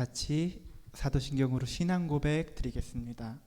같이 사도신경으로 신앙 고백 드리겠습니다.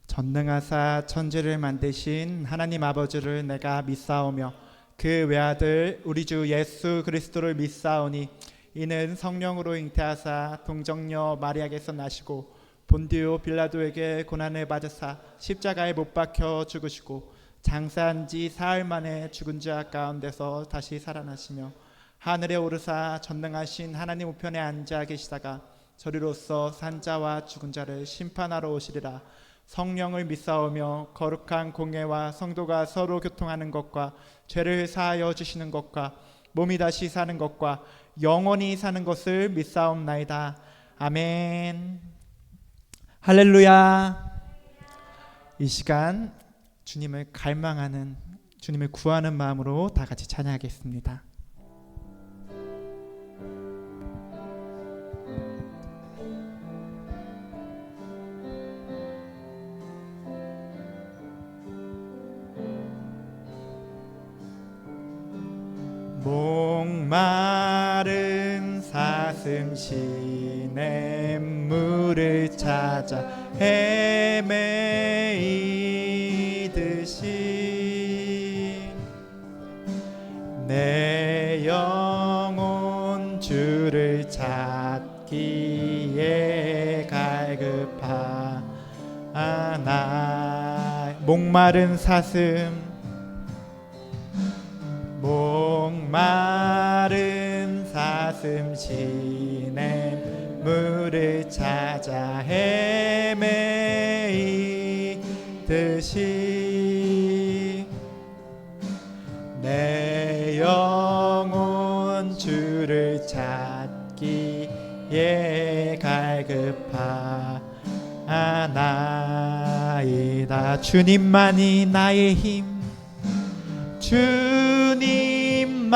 전능하사 천지를 만드신 하나님 아버지를 내가 믿사오며 그 외아들 우리 주 예수 그리스도를 믿사오니 이는 성령으로 잉태하사 동정녀 마리아에게서 나시고 본디오 빌라도에게 고난을 받으사 십자가에 못 박혀 죽으시고 장사한 지 사흘 만에 죽은 자 가운데서 다시 살아나시며 하늘에 오르사 전능하신 하나님 우편에 앉아 계시다가 저리로서 산자와 죽은 자를 심판하러 오시리라. 성령을 믿사오며 거룩한 공예와 성도가 서로 교통하는 것과 죄를 사하여 주시는 것과 몸이 다시 사는 것과 영원히 사는 것을 믿사옵나이다. 아멘. 할렐루야. 이 시간 주님을 갈망하는, 주님을 구하는 마음으로 다 같이 찬양하겠습니다. 목마른 사슴 시냇물을 찾아 헤매이듯이 내 영혼 주를 찾기에 갈급하나. 목마른 사슴, 목마른 사슴 시냇물을 찾아 헤매이듯이 내 영혼 주를 찾기에 갈급하나이다. 주님만이 나의 힘, 주님만이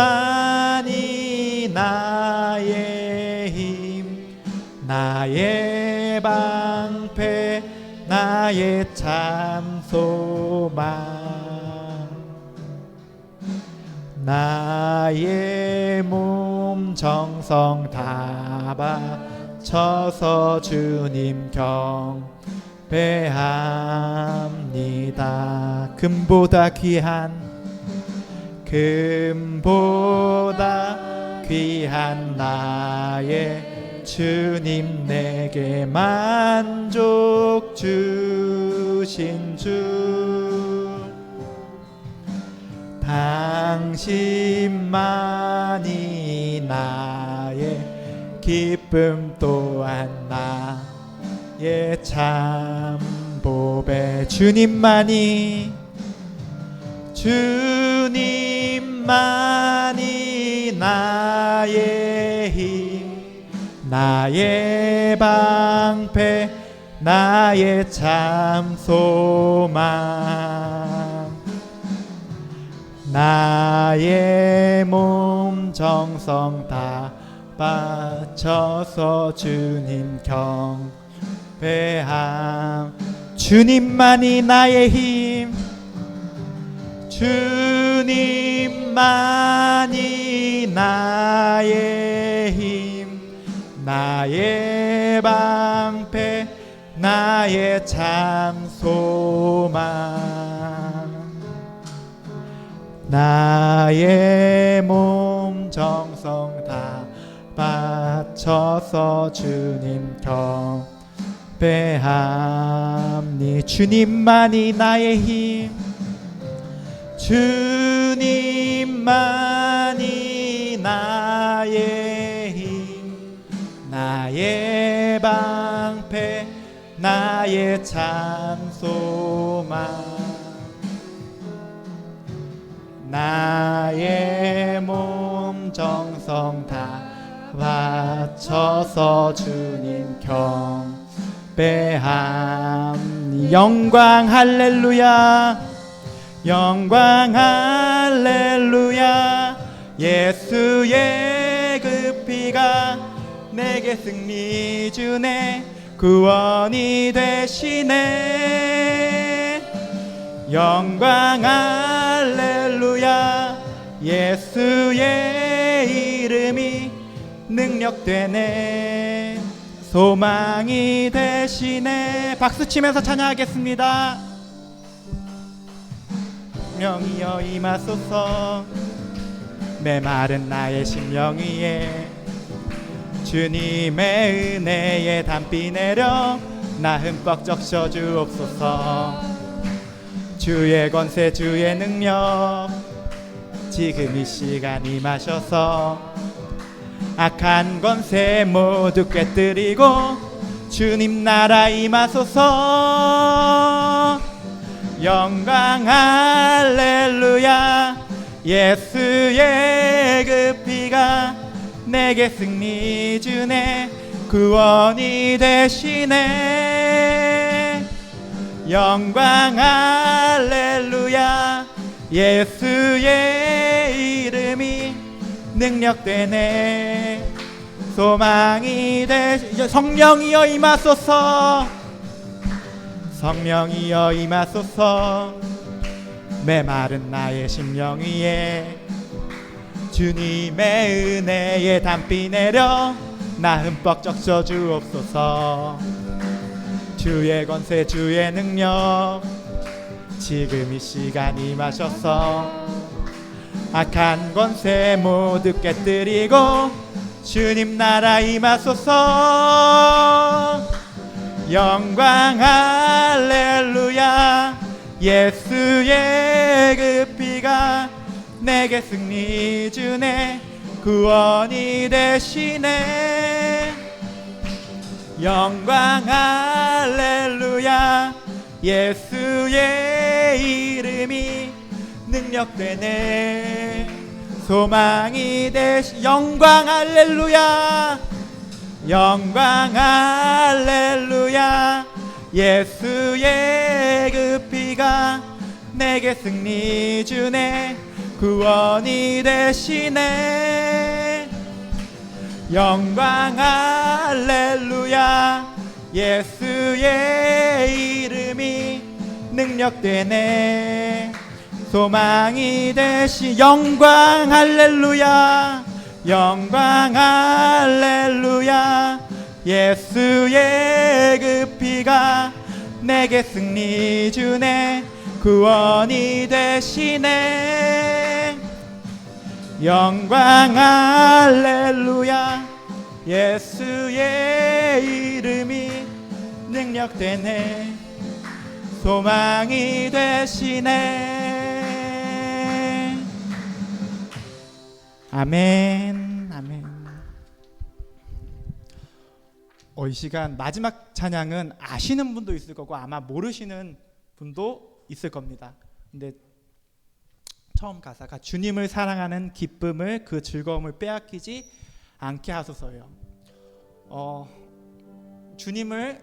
나의 힘, 나의 방패, 나의 참 소망, 나의 몸 정성 다 바쳐서 주님 경배합니다. 금보다 귀한, 금보다 귀한 나의 주님, 내게 만족 주신 주, 당신만이 나의 기쁨 또한 나의 참 보배. 주님만이, 주님만이 나의 힘, 나의 방패, 나의 참 소망, 나의 몸 정성 다 바쳐서 주님 경배함. 주님만이 나의 힘, 주님만이 나의 힘, 나의 방패, 나의 참 소망, 나의 몸 정성 다 바쳐서 주님 경배함니. 주님만이 나의 힘, 주님만이 나의 힘, 나의 방패, 나의 참 소망, 나의 몸 정성 다 바쳐서 주님 경배함니. 영광 할렐루야, 영광 할렐루야. 예수의 그 피가 내게 승리 주네, 구원이 되시네. 영광 할렐루야. 예수의 이름이 능력되네. 소망이 되시네. 박수 치면서 찬양하겠습니다. 명이여 임하소서. 메마른 나의 심령 위에 주님의 은혜에 담비 내려 나 흠뻑 적셔 주옵소서. 주의 권세 주의 능력 지금 이 시간 임하셔서 악한 권세 모두 꿰뜨리고 주님 나라 임하소서. 영광 할렐루야. 예수의 그 피가 내게 승리 주네. 구원이 되시네. 영광 할렐루야. 예수의 이름이 능력되네. 소망이 되시. 성령이여 임하소서. 성령이여 임하소서. 메마른 나의 심령 위에 주님의 은혜에 담비 내려 나 흠뻑 적셔 주옵소서. 주의 권세 주의 능력 지금 이 시간 임하셔서 악한 권세 모두 깨뜨리고 주님 나라 임하소서. 영광 할렐루야. 예수의 그 피가 내게 승리 주네. 구원이 되시네. 영광 할렐루야. 예수의 이름이 능력되네. 소망이 되시. 영광 할렐루야. 영광 할렐루야. 예수의 그 피가 내게 승리 주네. 구원이 되시네. 영광 할렐루야. 예수의 이름이 능력되네. 소망이 되시. 영광 할렐루야. 영광 할렐루야. 예수의 그 피가 내게 승리 주네. 구원이 되시네. 영광 할렐루야. 예수의 이름이 능력되네. 소망이 되시네. 아멘. 아멘. 이 시간 마지막 찬양은 아시는 분도 있을 거고 아마 모르시는 분도 있을 겁니다. 근데 처음 가사가 주님을 사랑하는 기쁨을 그 즐거움을 빼앗기지 않게 하소서예요. 주님을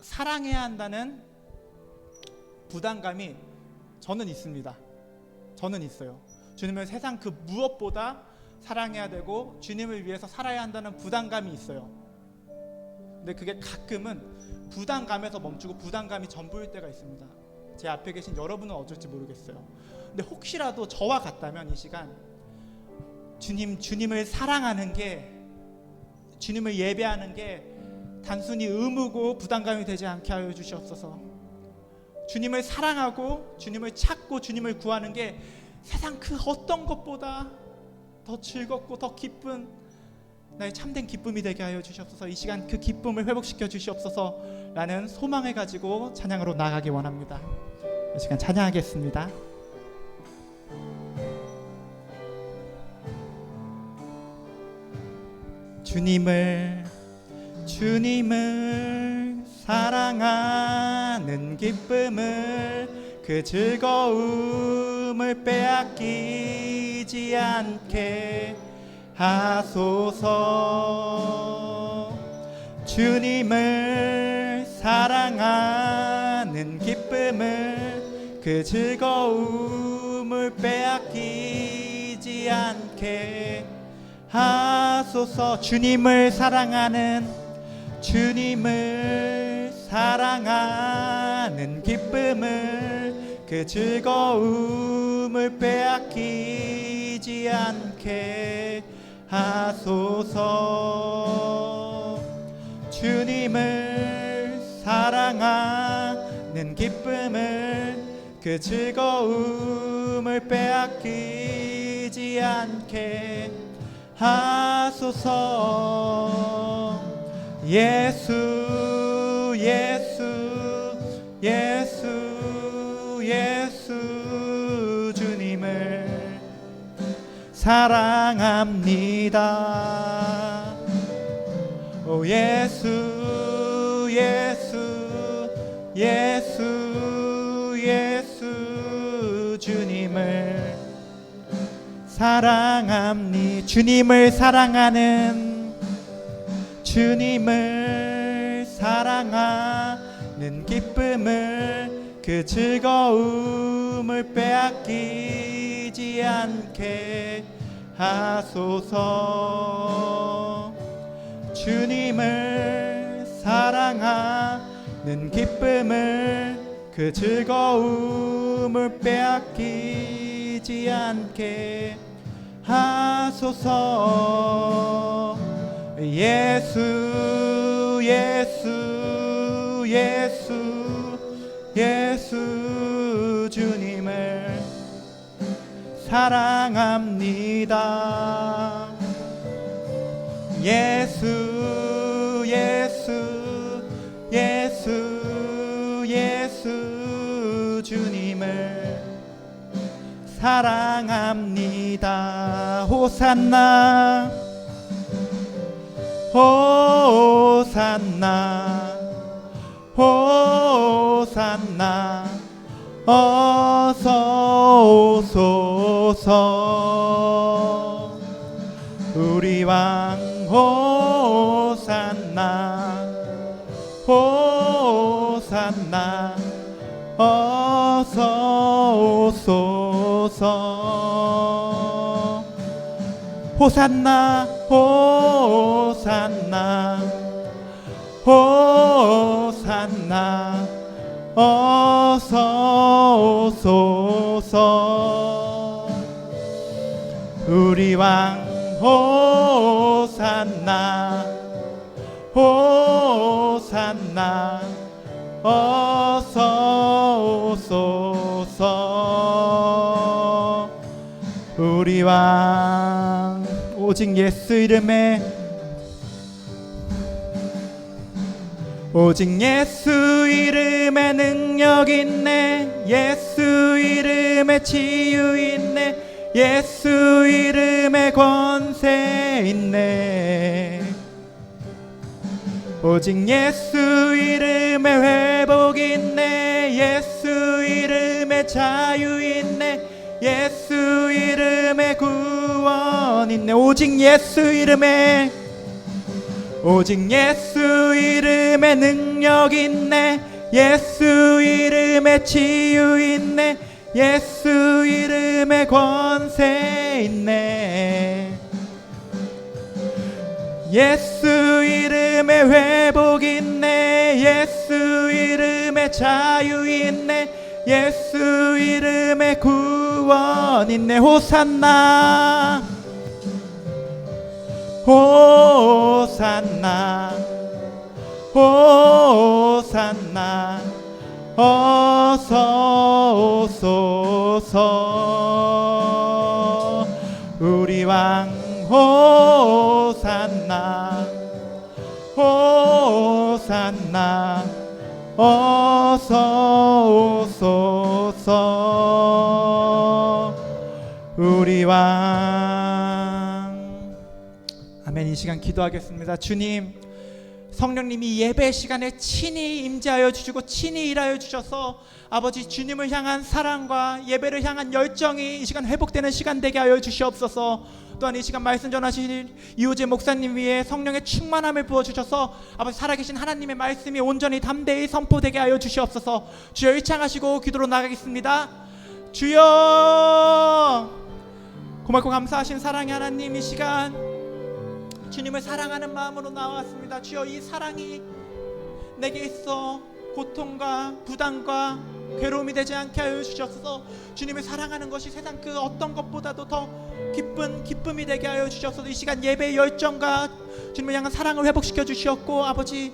사랑해야 한다는 부담감이 저는 있습니다. 저는 있어요. 주님을 세상 그 무엇보다 사랑해야 되고 주님을 위해서 살아야 한다는 부담감이 있어요. 근데 그게 가끔은 부담감에서 멈추고 부담감이 전부일 때가 있습니다. 제 앞에 계신 여러분은 어쩔지 모르겠어요. 근데 혹시라도 저와 같다면 이 시간 주님을 사랑하는 게, 주님을 예배하는 게 단순히 의무고 부담감이 되지 않게 하여 주시옵소서. 주님을 사랑하고 주님을 찾고 주님을 구하는 게 세상 그 어떤 것보다 더 즐겁고 더 기쁜 나의 참된 기쁨이 되게 하여 주시옵소서. 이 시간 그 기쁨을 회복시켜 주시옵소서 라는 소망을 가지고 찬양으로 나아가기 원합니다. 이 시간 찬양하겠습니다. 주님을 사랑하는 기쁨을 그 즐거움을 빼앗기지 않게 하소서. 주님을 사랑하는 기쁨을 그 즐거움을 빼앗기지 않게 하소서. 주님을 사랑하는 기쁨을 그 즐거움을 빼앗기지 않게 하소서. 주님을 사랑하는 기쁨을 그 즐거움을 빼앗기지 않게 하소서. 예수 예수 예수 예수 주님을 사랑합니다. 오 예수 예수 예수 예수 주님을 사랑합니다. 주님을 사랑하는 주님을 사랑하는 기쁨을 그 즐거움을 빼앗기지 않게 하소서. 주님을 사랑하는 기쁨을 그 즐거움을 빼앗기지 않게 하소서. 예수 예수 예수 예수 주님을 사랑합니다. 예수 예수 예수 예수 주님을 사랑합니다. 호산나 호산나 호산나 어서 오소서. 우리 왕 호산나 호산나 어서 오소서. 호산나 호산나 호산나 어서 오소서. 우리 왕 호산나 호산나 어서 오소서. 우리 왕 오직 예수 이름에 오직 예수 이름에 능력 있네. 예수 이름에 치유 있네. 예수 이름에 권세 있네. 오직 예수 이름에 회복 있네. 예수 이름에 자유 있네. 예수 이름에 구원 있네. 오직 예수 이름에 오직 예수 이름에 능력 있네. 예수 이름에 치유 있네. 예수 이름에 권세 있네. 예수 이름에 회복 있네. 예수 이름에 자유 있네. 예수 이름에 구원 있네. 호산나 호산나 호산나 어서 오소서. 우리 왕 호산나 호산나 어서 오소서. 우리 왕. 아멘. 이 시간 기도하겠습니다. 주님, 성령님이 예배 시간에 친히 임재하여 주시고 친히 일하여 주셔서 아버지 주님을 향한 사랑과 예배를 향한 열정이 이 시간 회복되는 시간 되게 하여 주시옵소서. 또한 이 시간 말씀 전하실 이호재 목사님 위에 성령의 충만함을 부어주셔서 아버지 살아계신 하나님의 말씀이 온전히 담대히 선포되게 하여 주시옵소서. 주여 일창하시고 기도로 나가겠습니다. 주여, 고맙고 감사하신 사랑의 하나님, 이 시간 주님을 사랑하는 마음으로 나왔습니다. 주여, 이 사랑이 내게 있어 고통과 부담과 괴로움이 되지 않게 하여 주시옵소서. 주님을 사랑하는 것이 세상 그 어떤 것보다도 더 기쁨이 되게 하여 주시옵소서. 이 시간 예배의 열정과 주님을 향한 사랑을 회복시켜 주시옵고, 아버지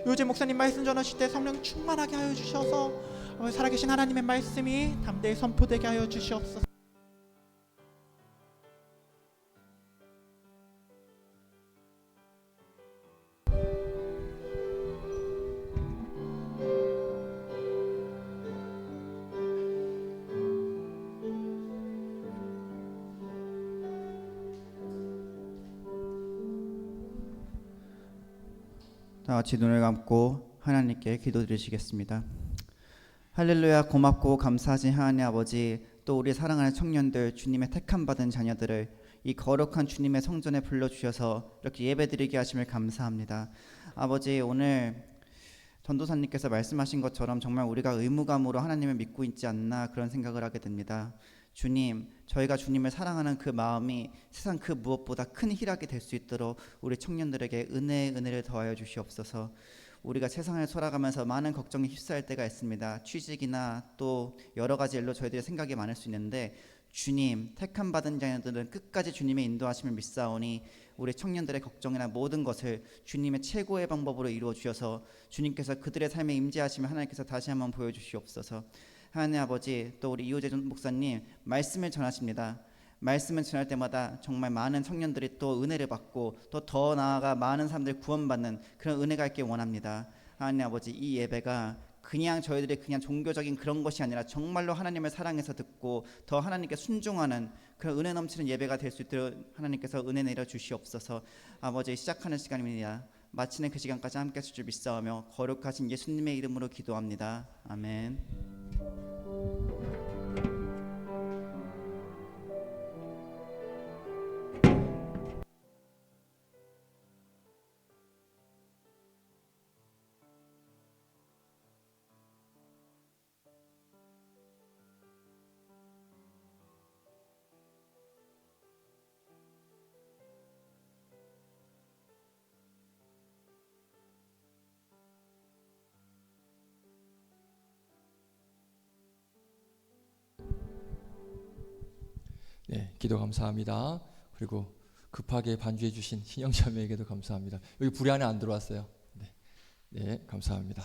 요새 목사님 말씀 전하실 때 성령 충만하게 하여 주셔서 살아계신 하나님의 말씀이 담대히 선포되게 하여 주시옵소서. 다 같이 눈을 감고 하나님께 기도드리시겠습니다. 할렐루야. 고맙고 감사하신 하나님 아버지, 또 우리 사랑하는 청년들, 주님의 택함 받은 자녀들을 이 거룩한 주님의 성전에 불러주셔서 이렇게 예배드리게 하심을 감사합니다. 아버지, 오늘 전도사님께서 말씀하신 것처럼 정말 우리가 의무감으로 하나님을 믿고 있지 않나 그런 생각을 하게 됩니다. 주님, 저희가 주님을 사랑하는 그 마음이 세상 그 무엇보다 큰 희락이 될 수 있도록 우리 청년들에게 은혜를 더하여 주시옵소서. 우리가 세상을 살아가면서 많은 걱정에 휩싸일 때가 있습니다. 취직이나 또 여러 가지 일로 저희들의 생각이 많을 수 있는데, 주님, 택함 받은 자녀들은 끝까지 주님의 인도하심을 믿사오니 우리 청년들의 걱정이나 모든 것을 주님의 최고의 방법으로 이루어 주셔서 주님께서 그들의 삶에 임재하시면 하나님께서 다시 한번 보여주시옵소서. 하나님 아버지, 또 우리 이호재 목사님 말씀을 전하십니다. 말씀을 전할 때마다 정말 많은 청년들이 또 은혜를 받고 또 더 나아가 많은 사람들이 구원받는 그런 은혜가 있길 원합니다. 하나님 아버지, 이 예배가 그냥 저희들이 그냥 종교적인 그런 것이 아니라 정말로 하나님을 사랑해서 듣고 더 하나님께 순종하는 그런 은혜 넘치는 예배가 될 수 있도록 하나님께서 은혜 내려 주시옵소서. 아버지, 시작하는 시간입니다. 마치는 그 시간까지 함께 하실 줄 믿사오며 거룩하신 예수님의 이름으로 기도합니다. 아멘. 네, 기도 감사합니다. 그리고 급하게 반주해 주신 신영자매에게도 감사합니다. 여기 불이 안에 안 들어왔어요. 네, 감사합니다.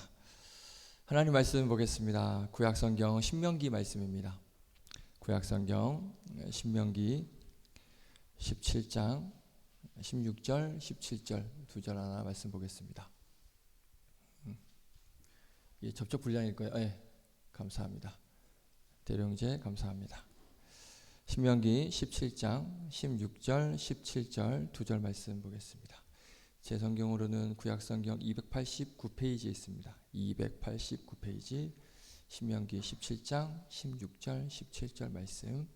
하나님 말씀 보겠습니다. 구약성경 신명기 말씀입니다. 구약성경 신명기 17장 16절 17절 두 절 하나 말씀 보겠습니다. 이게 접촉 불량일 거예요. 네, 감사합니다. 대령제 감사합니다. 신명기 17장 16절 17절 두 절 말씀 보겠습니다. 제 성경으로는 구약성경 289페이지에 있습니다. 289페이지 신명기 17장 16절 17절 말씀.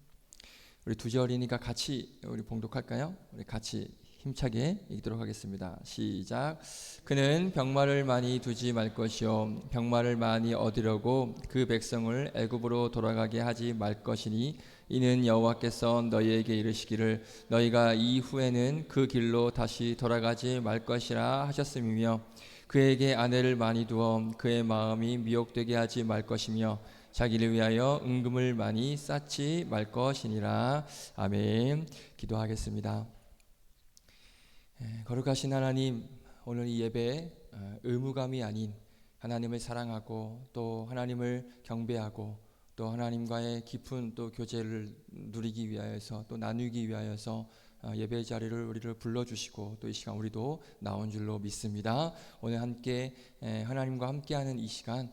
우리 두 절이니까 같이 우리 봉독할까요? 우리 같이 힘차게 읽도록 하겠습니다. 시작. 그는 병마를 많이 두지 말 것이요 병마를 많이 얻으려고 그 백성을 애굽으로 돌아가게 하지 말 것이니 이는 여호와께서 너희에게 이르시기를 너희가 이후에는 그 길로 다시 돌아가지 말 것이라 하셨음이며 그에게 아내를 많이 두어 그의 마음이 미혹되게 하지 말 것이며 자기를 위하여 은금을 많이 쌓지 말 것이니라. 아멘. 기도하겠습니다. 거룩하신 하나님, 오늘 이 예배에 의무감이 아닌 하나님을 사랑하고 또 하나님을 경배하고 또 하나님과의 깊은 또 교제를 누리기 위하여서 또 나누기 위하여서 예배 자리를 우리를 불러주시고 또 이 시간 우리도 나온 줄로 믿습니다. 오늘 함께 하나님과 함께하는 이 시간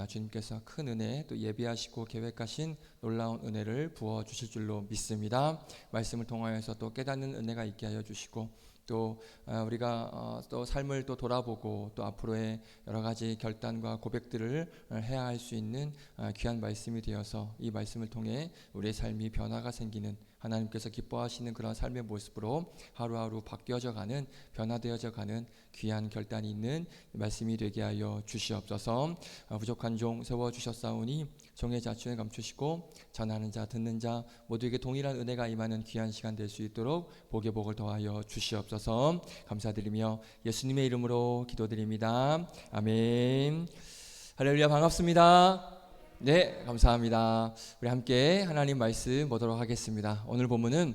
주님께서 큰 은혜 또 예비하시고 계획하신 놀라운 은혜를 부어주실 줄로 믿습니다. 말씀을 통하여서 또 깨닫는 은혜가 있게 하여 주시고 또 우리가 또 삶을 또 돌아보고 또 앞으로의 여러 가지 결단과 고백들을 해야 할 수 있는 귀한 말씀이 되어서 이 말씀을 통해 우리의 삶이 변화가 생기는 하나님께서 기뻐하시는 그런 삶의 모습으로 하루하루 바뀌어져 가는 변화되어져 가는 귀한 결단이 있는 말씀이 되게 하여 주시옵소서. 부족한 종 세워주셨사오니 종의 자충을 감추시고 전하는 자 듣는 자 모두에게 동일한 은혜가 임하는 귀한 시간 될 수 있도록 복의 복을 더하여 주시옵소서. 감사드리며 예수님의 이름으로 기도드립니다. 아멘. 할렐루야. 반갑습니다. 네, 감사합니다. 우리 함께 하나님 말씀 보도록 하겠습니다. 오늘 본문은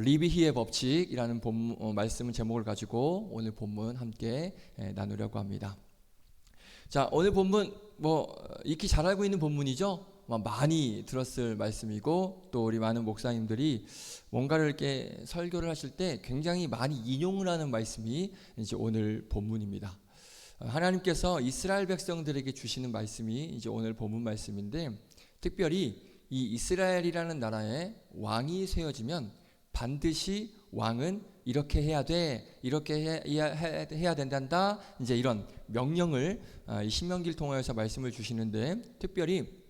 리비히의 법칙이라는 말씀 제목을 가지고 오늘 본문 함께 나누려고 합니다. 자, 오늘 본문 익히 잘 알고 있는 본문이죠. 많이 들었을 말씀이고 또 우리 많은 목사님들이 뭔가를 이렇게 설교를 하실 때 굉장히 많이 인용을 하는 말씀이 이제 오늘 본문입니다. 하나님께서 이스라엘 백성들에게 주시는 말씀이 이제 오늘 본문 말씀인데, 특별히 이 이스라엘이라는 나라에 왕이 세워지면 반드시 왕은 이렇게 해야 돼, 이렇게 해야 된단다, 이제 이런 명령을 이 신명기를 통하여서 말씀을 주시는데, 특별히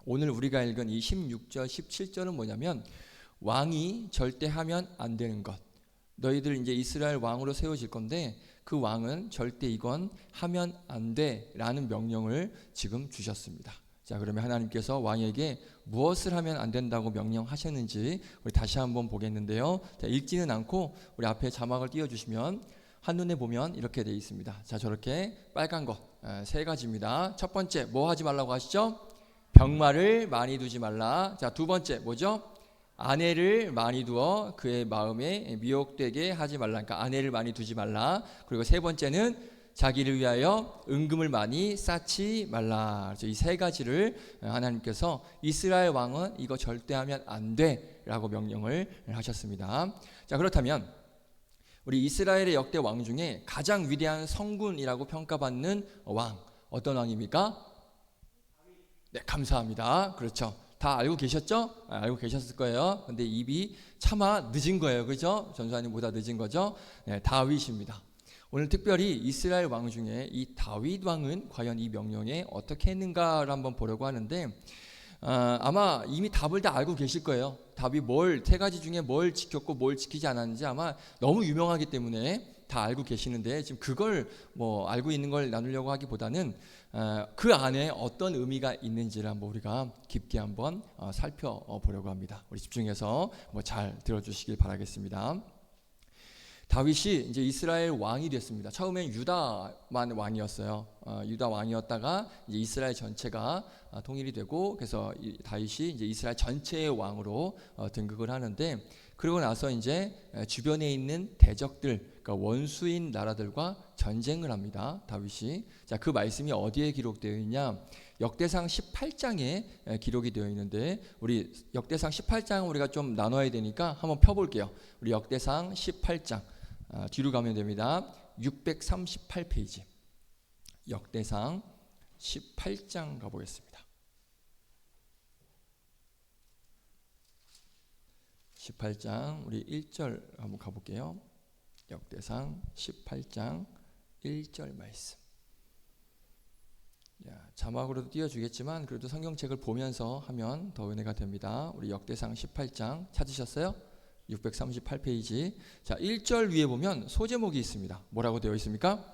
오늘 우리가 읽은 이 16절 17절은 뭐냐면 왕이 절대 하면 안 되는 것, 너희들 이제 이스라엘 왕으로 세워질 건데 그 왕은 절대 이건 하면 안 돼라는 명령을 지금 주셨습니다. 자, 그러면 하나님께서 왕에게 무엇을 하면 안 된다고 명령하셨는지 우리 다시 한번 보겠는데요. 자, 읽지는 않고 우리 앞에 자막을 띄워주시면 한눈에 보면 이렇게 되어 있습니다. 자, 저렇게 빨간 거 세 가지입니다. 첫 번째 뭐 하지 말라고 하시죠? 병마를 많이 두지 말라. 자, 두 번째 뭐죠? 아내를 많이 두어 그의 마음에 미혹되게 하지 말라. 그러니까 아내를 많이 두지 말라. 그리고 세 번째는 자기를 위하여 은금을 많이 쌓지 말라. 이 세 가지를 하나님께서 이스라엘 왕은 이거 절대 하면 안 돼라고 명령을 하셨습니다. 자, 그렇다면 우리 이스라엘의 역대 왕 중에 가장 위대한 성군이라고 평가받는 왕, 어떤 왕입니까? 네, 감사합니다. 그렇죠. 다 알고 계셨죠? 알고 계셨을 거예요. 근데 입이 차마 늦은 거예요. 그죠? 전수아님보다 늦은 거죠? 네, 다윗입니다. 오늘 특별히 이스라엘 왕 중에 이 다윗 왕은 과연 이 명령에 어떻게 했는가를 한번 보려고 하는데, 아마 이미 답을 다 알고 계실 거예요. 답이 세 가지 중에 뭘 지켰고 뭘 지키지 않았는지 아마 너무 유명하기 때문에 다 알고 계시는데, 지금 그걸 알고 있는 걸 나누려고 하기보다는 그 안에 어떤 의미가 있는지를 한번 우리가 깊게 한번 살펴보려고 합니다. 우리 집중해서 잘 들어주시길 바라겠습니다. 다윗이 이제 이스라엘 왕이 됐습니다. 처음엔 유다만 왕이었어요. 유다 왕이었다가 이제 이스라엘 전체가 통일이 되고, 그래서 다윗이 이제 이스라엘 전체의 왕으로 등극을 하는데, 그러고 나서 이제 주변에 있는 대적들, 그러니까 원수인 나라들과 전쟁을 합니다. 다윗이. 자, 그 말씀이 어디에 기록되어 있냐? 역대상 18장에 기록이 되어 있는데, 우리 역대상 18장 우리가 좀 나눠야 되니까 한번 펴볼게요. 우리 역대상 18장 뒤로 가면 됩니다. 638페이지. 역대상 18장 가보겠습니다. 18장 우리 1절 한번 가볼게요. 역대상 18장 1절 말씀. 자막으로도 띄워주겠지만 그래도 성경책을 보면서 하면 더 은혜가 됩니다. 우리 역대상 18장 찾으셨어요? 638페이지. 자, 1절 위에 보면 소제목이 있습니다. 뭐라고 되어 있습니까?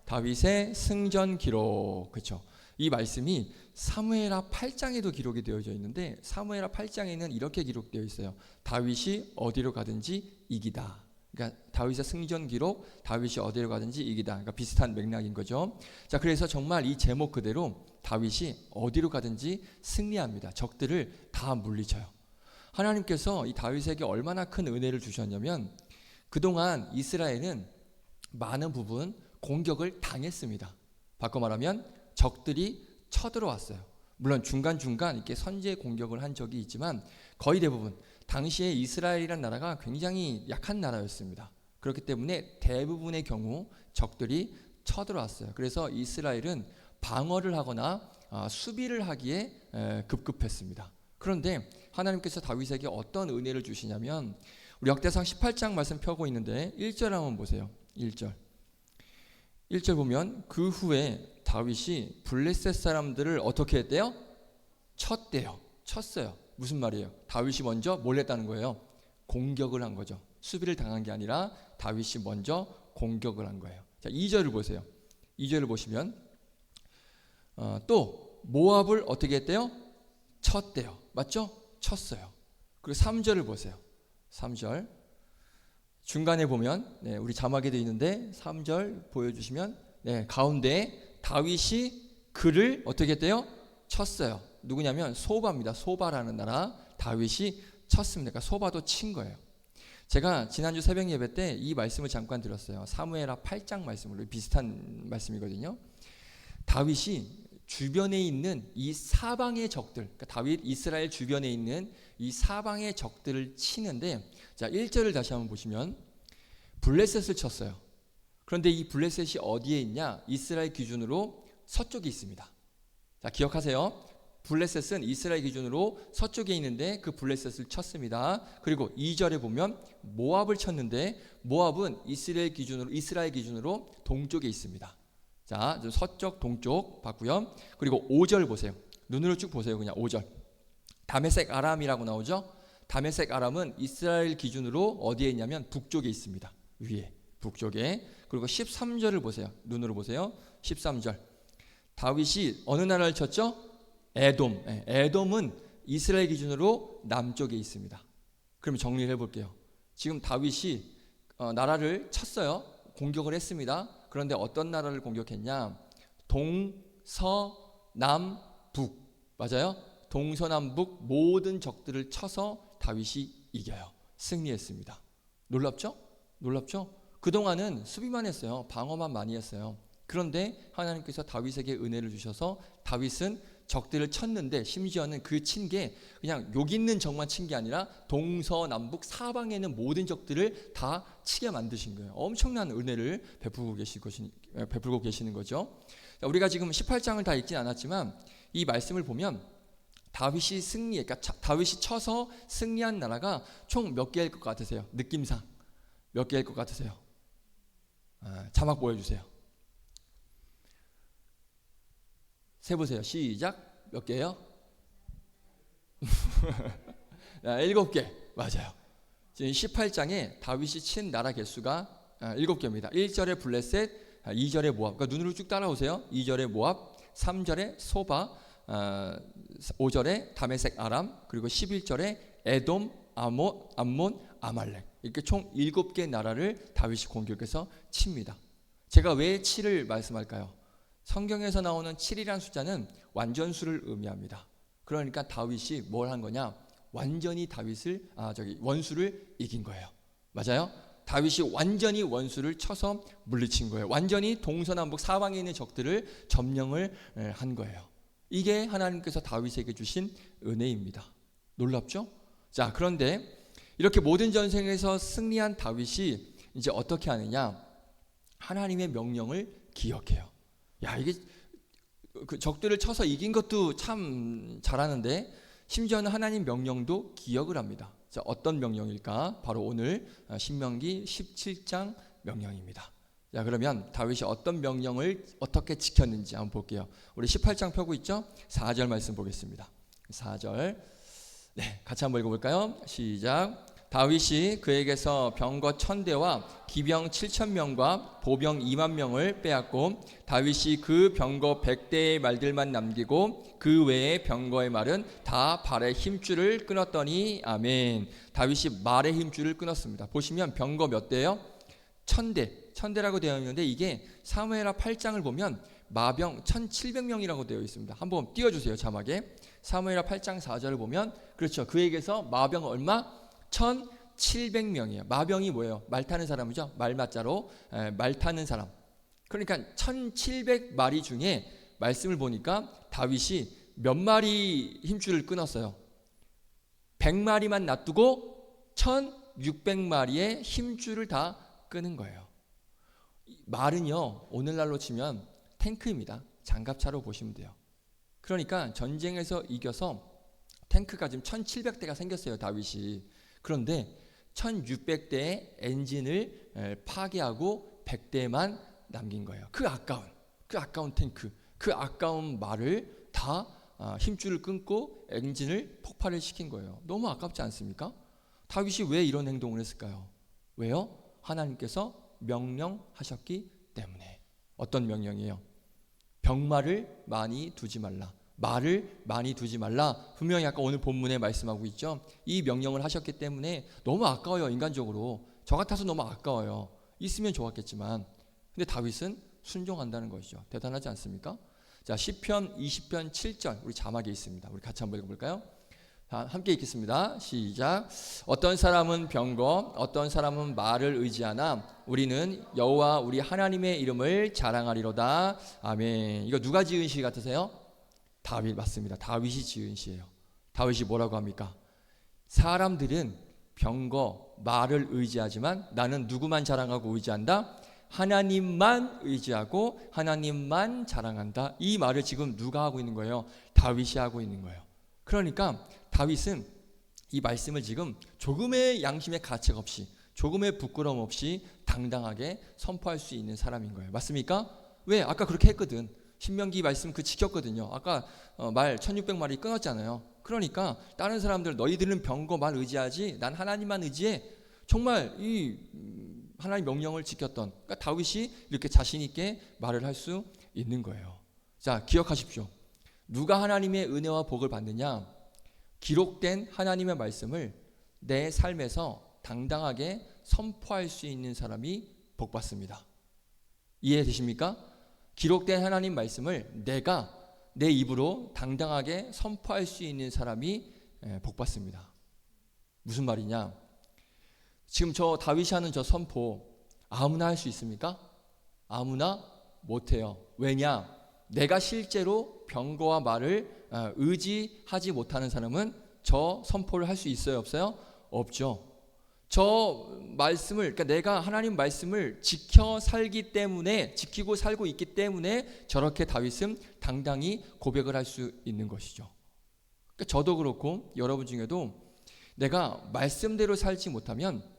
다윗의 승전 기록. 그렇죠? 이 말씀이 사무엘하 8장에도 기록이 되어져 있는데, 사무엘하 8장에는 이렇게 기록되어 있어요. 다윗이 어디로 가든지 이기다. 그러니까 다윗의 승전 기록, 다윗이 어디로 가든지 이기다. 그러니까 비슷한 맥락인 거죠. 자, 그래서 정말 이 제목 그대로 다윗이 어디로 가든지 승리합니다. 적들을 다 물리쳐요. 하나님께서 이 다윗에게 얼마나 큰 은혜를 주셨냐면, 그동안 이스라엘은 많은 부분 공격을 당했습니다. 바꿔 말하면 적들이 쳐들어왔어요. 물론 중간중간 이렇게 선제 공격을 한 적이 있지만 거의 대부분 당시에 이스라엘이라는 나라가 굉장히 약한 나라였습니다. 그렇기 때문에 대부분의 경우 적들이 쳐들어왔어요. 그래서 이스라엘은 방어를 하거나 수비를 하기에 급급했습니다. 그런데 하나님께서 다윗에게 어떤 은혜를 주시냐면, 우리 역대상 18장 말씀 펴고 있는데 1절 한번 보세요. 1절 보면 그 후에 다윗이 블레셋 사람들을 어떻게 했대요? 쳤어요. 무슨 말이에요? 다윗이 먼저 뭘 했다는 거예요? 공격을 한 거죠. 수비를 당한 게 아니라 다윗이 먼저 공격을 한 거예요. 자, 2절을 보세요. 2절을 보시면 또 모압을 어떻게 했대요? 쳤대요. 맞죠? 쳤어요. 그리고 3절을 보세요. 3절 중간에 보면 우리 자막에도 있는데 3절 보여주시면 가운데 다윗이 그를 어떻게 했대요? 쳤어요. 누구냐면 소바입니다. 소바라는 나라 다윗이 쳤습니다. 그러니까 소바도 친 거예요. 제가 지난주 새벽 예배 때 이 말씀을 잠깐 들었어요. 사무엘하 8장 말씀으로 비슷한 말씀이거든요. 다윗이 주변에 있는 이 사방의 적들, 그러니까 다윗 이스라엘 주변에 있는 이 사방의 적들을 치는데, 자 1절을 다시 한번 보시면 블레셋을 쳤어요. 그런데 이 블레셋이 어디에 있냐? 이스라엘 기준으로 서쪽에 있습니다. 자 기억하세요. 블레셋은 이스라엘 기준으로 서쪽에 있는데 그 블레셋을 쳤습니다. 그리고 2절에 보면 모압을 쳤는데 모압은 이스라엘 기준으로 동쪽에 있습니다. 자, 서쪽 동쪽 봤고요. 그리고 5절 보세요. 눈으로 쭉 보세요. 그냥 5절. 다메섹 아람이라고 나오죠. 다메섹 아람은 이스라엘 기준으로 어디에 있냐면 북쪽에 있습니다. 위에 북쪽에. 그리고 13절을 보세요. 눈으로 보세요. 13절. 다윗이 어느 나라를 쳤죠? 에돔. 에돔은 이스라엘 기준으로 남쪽에 있습니다. 그럼 정리를 해볼게요. 지금 다윗이 나라를 쳤어요. 공격을 했습니다. 그런데 어떤 나라를 공격했냐? 동서남북. 맞아요? 동서남북 모든 적들을 쳐서 다윗이 이겨요. 승리했습니다. 놀랍죠? 놀랍죠? 그동안은 수비만 했어요. 방어만 많이 했어요. 그런데 하나님께서 다윗에게 은혜를 주셔서 다윗은 적들을 쳤는데, 심지어는 그 친 게 그냥 여기 있는 적만 친 게 아니라 동서남북 사방에 있는 모든 적들을 다 치게 만드신 거예요. 엄청난 은혜를 베풀고 계시는 거죠. 우리가 지금 18장을 다 읽진 않았지만 이 말씀을 보면 다윗이 그러니까 다윗이 쳐서 승리한 나라가 총 몇 개일 것 같으세요? 느낌상 몇 개일 것 같으세요? 자막 보여주세요. 세보세요. 시작. 몇 개요? 7개. 맞아요. 지금 18장에 다윗이 친 나라 개수가 7개입니다. 1절에 블레셋, 2절에 모압. 그러니까 눈으로 쭉 따라오세요. 2절에 모압, 3절에 소바, 5절에 다메섹 아람, 그리고 11절에 에돔, 암몬, 아말렉. 이렇게 총 7개 나라를 다윗이 공격해서 칩니다. 제가 왜 7을 말씀할까요? 성경에서 나오는 7이라는 숫자는 완전수를 의미합니다. 그러니까 다윗이 뭘 한 거냐? 완전히 원수를 이긴 거예요. 맞아요? 다윗이 완전히 원수를 쳐서 물리친 거예요. 완전히 동서남북 사방에 있는 적들을 점령을 한 거예요. 이게 하나님께서 다윗에게 주신 은혜입니다. 놀랍죠? 자, 그런데 이렇게 모든 전쟁에서 승리한 다윗이 이제 어떻게 하느냐? 하나님의 명령을 기억해요. 야, 이게 그 적들을 쳐서 이긴 것도 참 잘하는데 심지어는 하나님 명령도 기억을 합니다. 자, 어떤 명령일까? 바로 오늘 신명기 17장 명령입니다. 자, 그러면 다윗이 어떤 명령을 어떻게 지켰는지 한번 볼게요. 우리 18장 펴고 있죠? 4절 말씀 보겠습니다. 4절. 네, 같이 한번 읽어볼까요? 시작. 다윗이 그에게서 병거 1000대와 기병 7000명과 보병 20000명을 빼앗고 다윗이 그 병거 100대의 말들만 남기고 그 외의 병거의 말은 다 발의 힘줄을 끊었더니 아멘. 다윗이 말의 힘줄을 끊었습니다. 보시면 병거 몇 대예요? 1000대라고 되어 있는데 이게 사무엘하 8장을 보면 마병 1700명이라고 되어 있습니다. 한번 띄워주세요. 자막에. 사무엘하 8장 4절을 보면 그렇죠. 그에게서 마병 얼마? 1700명이에요. 마병이 뭐예요? 말 타는 사람이죠. 말맞자로 말 타는 사람. 그러니까 1700마리 중에 말씀을 보니까 다윗이 몇 마리 힘줄을 끊었어요? 100마리만 놔두고 1600마리의 힘줄을 다 끊은 거예요. 말은요, 오늘날로 치면 탱크입니다. 장갑차로 보시면 돼요. 그러니까 전쟁에서 이겨서 탱크가 지금 1700대가 생겼어요. 다윗이. 그런데 1600대의 엔진을 파괴하고 100대만 남긴 거예요. 그 아까운 탱크, 그 아까운 말을 다 힘줄을 끊고 엔진을 폭발을 시킨 거예요. 너무 아깝지 않습니까? 다윗이 왜 이런 행동을 했을까요? 왜요? 하나님께서 명령하셨기 때문에. 어떤 명령이에요? 병마를 많이 두지 말라. 말을 많이 두지 말라. 분명히 아까 오늘 본문에 말씀하고 있죠. 이 명령을 하셨기 때문에 너무 아까워요. 인간적으로 저 같아서 너무 아까워요. 있으면 좋았겠지만 근데 다윗은 순종한다는 것이죠. 대단하지 않습니까? 자, 시편 20편 7절 우리 자막에 있습니다. 우리 같이 한번 읽어볼까요? 함께 읽겠습니다. 시작. 어떤 사람은 병거, 어떤 사람은 말을 의지하나 우리는 여호와 우리 하나님의 이름을 자랑하리로다. 아멘. 이거 누가 지은 시 같으세요? 다윗 맞습니다. 다윗이 지은 시예요. 다윗이 뭐라고 합니까? 사람들은 병거, 말을 의지하지만 나는 누구만 자랑하고 의지한다? 하나님만 의지하고 하나님만 자랑한다. 이 말을 지금 누가 하고 있는 거예요? 다윗이 하고 있는 거예요. 그러니까 다윗은 이 말씀을 지금 조금의 양심의 가책 없이, 조금의 부끄러움 없이 당당하게 선포할 수 있는 사람인 거예요. 맞습니까? 왜? 아까 그렇게 했거든. 신명기 말씀 그 지켰거든요. 아까 말 1600마리 끊었잖아요. 그러니까 다른 사람들 너희들은 병거 말 의지하지 난 하나님만 의지해. 정말 이 하나님의 명령을 지켰던, 그러니까 다윗이 이렇게 자신 있게 말을 할 수 있는 거예요. 자, 기억하십시오. 누가 하나님의 은혜와 복을 받느냐? 기록된 하나님의 말씀을 내 삶에서 당당하게 선포할 수 있는 사람이 복 받습니다. 이해되십니까? 기록된 하나님 말씀을 내가 내 입으로 당당하게 선포할 수 있는 사람이 복 받습니다. 무슨 말이냐? 지금 저 다윗이 하는 저 선포 아무나 할 수 있습니까? 아무나 못해요. 왜냐? 내가 실제로 병거와 말을 의지하지 못하는 사람은 저 선포를 할 수 있어요? 없어요? 없죠. 저 말씀을, 그러니까 내가 하나님 말씀을 지키고 살고 있기 때문에 저렇게 다윗은 당당히 고백을 할 수 있는 것이죠. 그러니까 저도 그렇고 여러분 중에도 내가 말씀대로 살지 못하면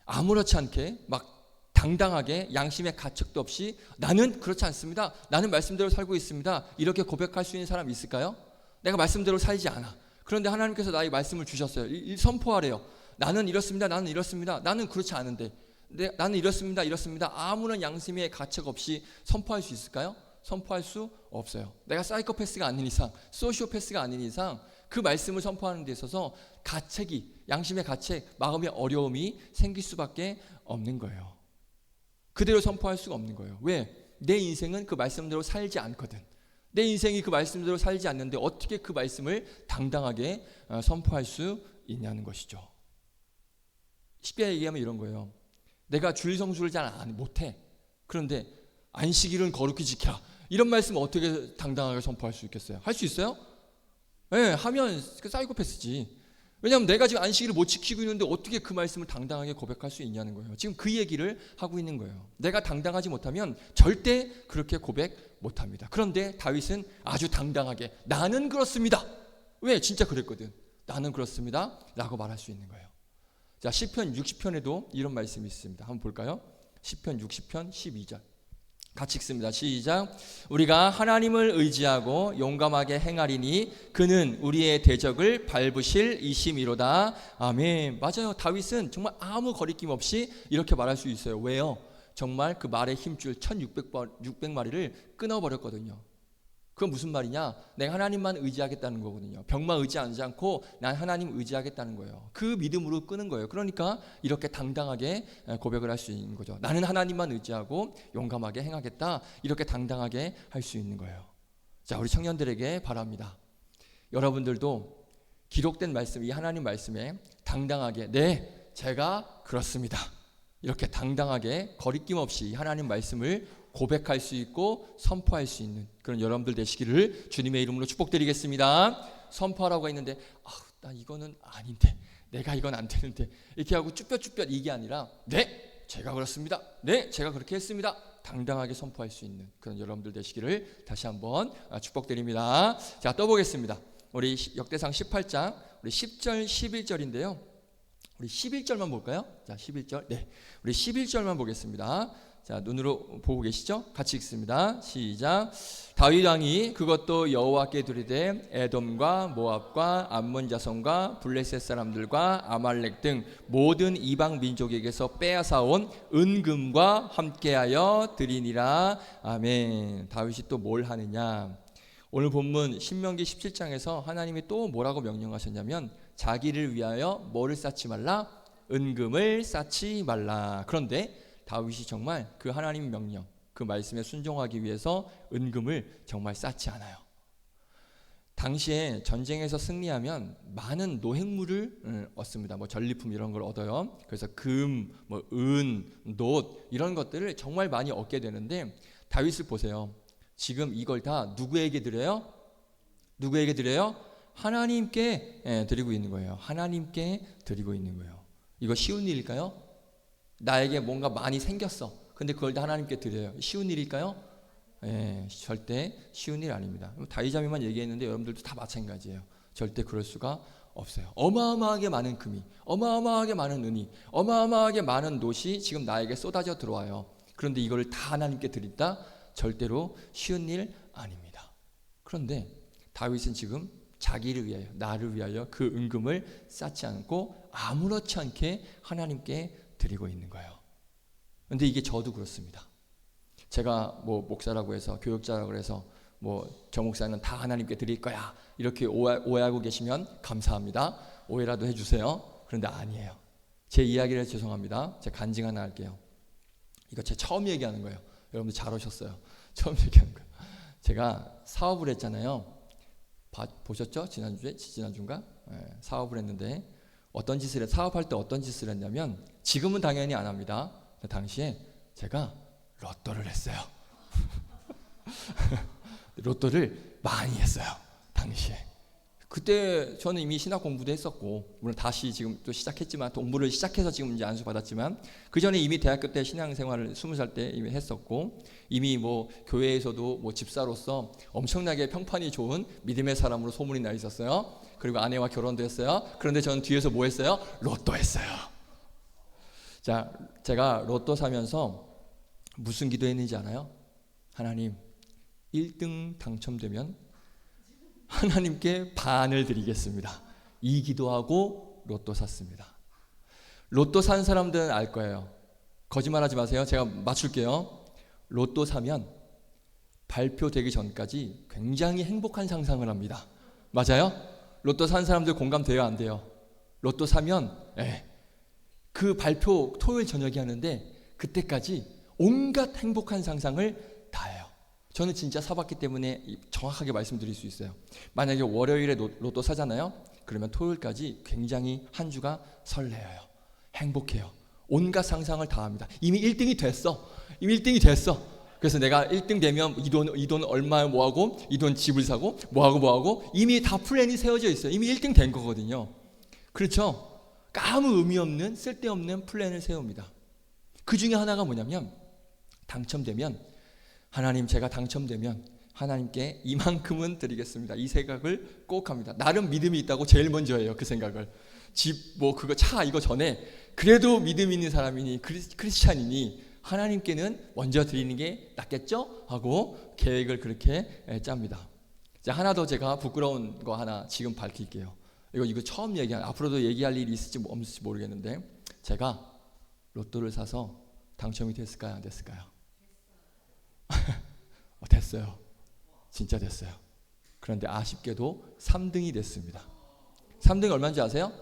아무렇지 않게 막 당당하게 양심의 가책도 없이 나는 그렇지 않습니다. 나는 말씀대로 살고 있습니다. 이렇게 고백할 수 있는 사람이 있을까요? 내가 말씀대로 살지 않아. 그런데 하나님께서 나에게 말씀을 주셨어요. 선포하래요. 나는 이렇습니다. 나는 이렇습니다. 나는 그렇지 않은데 나는 이렇습니다. 이렇습니다. 아무런 양심의 가책 없이 선포할 수 있을까요? 선포할 수 없어요. 내가 사이코패스가 아닌 이상, 소시오패스가 아닌 이상 그 말씀을 선포하는 데 있어서 양심의 가책, 마음의 어려움이 생길 수밖에 없는 거예요. 그대로 선포할 수가 없는 거예요. 왜? 내 인생은 그 말씀대로 살지 않거든. 내 인생이 그 말씀대로 살지 않는데 어떻게 그 말씀을 당당하게 선포할 수 있냐는 것이죠. 쉽게 얘기하면 이런 거예요. 내가 주일 성수를 잘 못해. 그런데 안식일은 거룩히 지켜라. 이런 말씀 어떻게 당당하게 선포할 수 있겠어요? 할 수 있어요? 네, 하면 사이코패스지. 왜냐하면 내가 지금 안식일을 못 지키고 있는데 어떻게 그 말씀을 당당하게 고백할 수 있냐는 거예요. 지금 그 얘기를 하고 있는 거예요. 내가 당당하지 못하면 절대 그렇게 고백 못합니다. 그런데 다윗은 아주 당당하게 나는 그렇습니다. 왜? 진짜 그랬거든. 나는 그렇습니다 라고 말할 수 있는 거예요. 자, 시편 60편에도 이런 말씀이 있습니다. 한번 볼까요? 시편 60편 12절 같이 읽습니다. 시작. 우리가 하나님을 의지하고 용감하게 행하리니 그는 우리의 대적을 밟으실 이심이로다. 아멘. 맞아요. 다윗은 정말 아무 거리낌 없이 이렇게 말할 수 있어요. 왜요? 정말 그 말의 힘줄 1600마리를 끊어버렸거든요. 그건 무슨 말이냐? 내가 하나님만 의지하겠다는 거거든요. 병만 의지하지 않고 난 하나님 의지하겠다는 거예요. 그 믿음으로 끄는 거예요. 그러니까 이렇게 당당하게 고백을 할 수 있는 거죠. 나는 하나님만 의지하고 용감하게 행하겠다. 이렇게 당당하게 할 수 있는 거예요. 자, 우리 청년들에게 바랍니다. 여러분들도 기록된 말씀, 이 하나님 말씀에 당당하게 네, 제가 그렇습니다. 이렇게 당당하게 거리낌 없이 하나님 말씀을 고백할 수 있고 선포할 수 있는 그런 여러분들 되시기를 주님의 이름으로 축복드리겠습니다. 선포하라고 했는데 나 이거는 아닌데 내가 이건 안 되는데 이렇게 하고 쭈뼛쭈뼛 이게 아니라 네 제가 그렇습니다. 네 제가 그렇게 했습니다. 당당하게 선포할 수 있는 그런 여러분들 되시기를 다시 한번 축복드립니다. 자, 또 보겠습니다. 우리 역대상 18장 우리 10절 11절인데요. 우리 11절만 볼까요? 자, 11절. 네. 우리 11절만 보겠습니다. 자, 눈으로 보고 계시죠? 같이 읽습니다. 시작. 다윗 왕이 그것도 여호와께 드리되 에돔과 모압과 암몬 자손과 블레셋 사람들과 아말렉 등 모든 이방 민족에게서 빼앗아온 은금과 함께하여 드리니라. 아멘. 다윗이 또 뭘 하느냐? 오늘 본문 신명기 17장에서 하나님이 또 뭐라고 명령하셨냐면 자기를 위하여 뭐를 쌓지 말라? 은금을 쌓지 말라. 그런데 다윗이 정말 그 하나님의 명령, 그 말씀에 순종하기 위해서 은금을 정말 쌓지 않아요. 당시에 전쟁에서 승리하면 많은 노획물을 얻습니다. 뭐 전리품 이런 걸 얻어요. 그래서 금, 뭐 은, 놋 이런 것들을 정말 많이 얻게 되는데 다윗을 보세요. 지금 이걸 다 누구에게 드려요? 누구에게 드려요? 하나님께 드리고 있는 거예요. 하나님께 드리고 있는 거예요. 이거 쉬운 일일까요? 나에게 뭔가 많이 생겼어. 근데 그걸 다 하나님께 드려요. 쉬운 일일까요? 절대 쉬운 일 아닙니다. 다윗자매만 얘기했는데 여러분들도 다 마찬가지예요. 절대 그럴 수가 없어요. 어마어마하게 많은 금이, 어마어마하게 많은 은이, 어마어마하게 많은 놋이 지금 나에게 쏟아져 들어와요. 그런데 이걸 다 하나님께 드린다? 절대로 쉬운 일 아닙니다. 그런데 다윗은 지금 자기를 위하여, 나를 위하여 그 은금을 쌓지 않고 아무렇지 않게 하나님께 드리고 있는 거예요. 그런데 이게 저도 그렇습니다. 제가 뭐 목사라고 해서, 교육자라고 해서 뭐 저 목사는 다 하나님께 드릴 거야 이렇게 오해하고 계시면 감사합니다. 오해라도 해주세요. 그런데 아니에요. 제 이야기를 해서 죄송합니다. 제가 간증 하나 할게요. 이거 제가 처음 얘기하는 거예요. 여러분들 잘 오셨어요. 처음 얘기하는 거예요. 제가 사업을 했잖아요. 보셨죠? 지난주인가? 사업을 했는데 사업할 때 어떤 짓을 했냐면, 지금은 당연히 안 합니다. 당시에 제가 로또를 했어요. 로또를 많이 했어요. 당시에. 그때 저는 이미 신학 공부도 했었고, 물론 다시 지금 또 시작했지만, 공부를 시작해서 지금 이제 안수 받았지만, 그 전에 이미 대학교 때 신앙생활을 20살 때 이미 했었고, 이미 뭐 교회에서도 뭐 집사로서 엄청나게 평판이 좋은 믿음의 사람으로 소문이 나 있었어요. 그리고 아내와 결혼도 했어요. 그런데 저는 뒤에서 뭐 했어요? 로또 했어요. 자, 제가 로또 사면서 무슨 기도했는지 알아요? 하나님, 1등 당첨되면 하나님께 반을 드리겠습니다. 이 기도하고 로또 샀습니다. 로또 산 사람들은 알 거예요. 거짓말하지 마세요. 제가 맞출게요. 로또 사면 발표되기 전까지 굉장히 행복한 상상을 합니다. 맞아요? 로또 산 사람들 공감돼요, 안 돼요? 로또 사면 그 발표 토요일 저녁에 하는데 그때까지 온갖 행복한 상상을 다 해요. 저는 진짜 사봤기 때문에 정확하게 말씀드릴 수 있어요. 만약에 월요일에 로또 사잖아요. 그러면 토요일까지 굉장히 한 주가 설레어요. 행복해요. 온갖 상상을 다 합니다. 이미 1등이 됐어. 이미 1등이 됐어. 그래서 내가 1등 되면 이 돈 얼마에 뭐하고, 이 돈 집을 사고, 뭐하고 이미 다 플랜이 세워져 있어요. 이미 1등 된 거거든요. 그렇죠? 아무 의미 없는 쓸데없는 플랜을 세웁니다. 그 중에 하나가 뭐냐면, 당첨되면 하나님, 제가 당첨되면 하나님께 이만큼은 드리겠습니다. 이 생각을 꼭 합니다. 나름 믿음이 있다고 제일 먼저 해요. 그 생각을. 집 뭐 그거 차 이거 전에 그래도 믿음 있는 사람이니 크리스찬이니 하나님께는 먼저 드리는 게 낫겠죠? 하고 계획을 그렇게 짭니다. 자, 하나 더 제가 부끄러운 거 하나 지금 밝힐게요. 이거 처음 앞으로도 얘기할 일이 있을지 없을지 모르겠는데, 제가 로또를 사서 당첨이 됐을까요? 안 됐을까요? 됐어요. 진짜 됐어요. 그런데 아쉽게도 3등이 됐습니다. 3등이 얼마인지 아세요?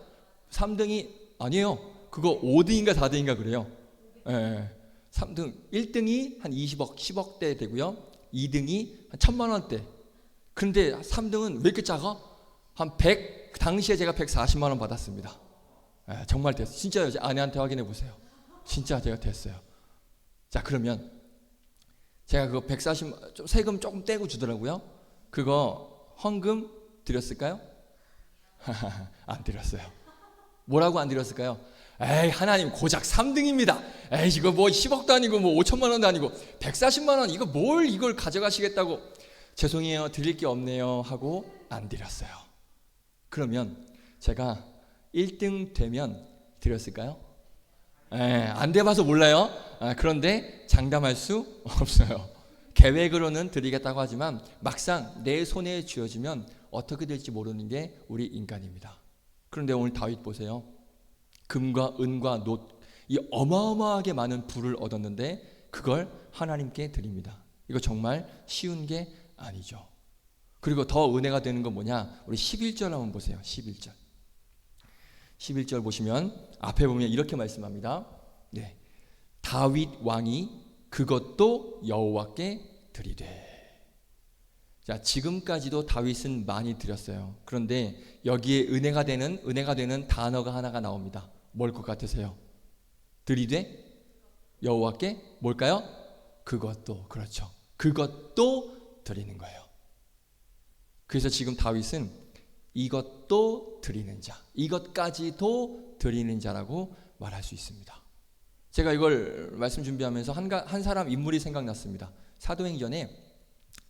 3등이 아니에요. 그거 5등인가 4등인가 그래요. 3등, 1등이 한 20억, 10억대 되고요. 2등이 한 1,000만 원대. 그런데 3등은 왜 이렇게 작아? 한 100, 당시에 제가 140만 원 받았습니다. 정말 됐어요. 진짜요. 아내한테 확인해 보세요. 진짜 제가 됐어요. 자, 그러면 제가 그거 140, 세금 조금 떼고 주더라고요. 그거 헌금 드렸을까요? 안 드렸어요. 뭐라고 안 드렸을까요? 에이, 하나님 고작 3등입니다. 에이, 이거 뭐 10억도 아니고 뭐 5천만 원도 아니고 140만 원 이거 뭘 이걸 가져가시겠다고, 죄송해요, 드릴 게 없네요 하고 안 드렸어요. 그러면 제가 1등 되면 드렸을까요? 안 돼봐서 몰라요. 그런데 장담할 수 없어요. 계획으로는 드리겠다고 하지만 막상 내 손에 쥐어지면 어떻게 될지 모르는 게 우리 인간입니다. 그런데 오늘 다윗 보세요. 금과 은과 놋, 이 어마어마하게 많은 부를 얻었는데 그걸 하나님께 드립니다. 이거 정말 쉬운 게 아니죠. 그리고 더 은혜가 되는 건 뭐냐? 우리 11절 한번 보세요. 11절. 11절 보시면 앞에 보면 이렇게 말씀합니다. 다윗 왕이 그것도 여호와께 드리되. 자, 지금까지도 다윗은 많이 드렸어요. 그런데 여기에 은혜가 되는 단어가 하나가 나옵니다. 뭘 것 같으세요? 드리되 여호와께 뭘까요? 그것도. 그렇죠. 그것도 드리는 거예요. 그래서 지금 다윗은 이것도 드리는 자, 이것까지도 드리는 자라고 말할 수 있습니다. 제가 이걸 말씀 준비하면서 한 사람 인물이 생각났습니다. 사도행전에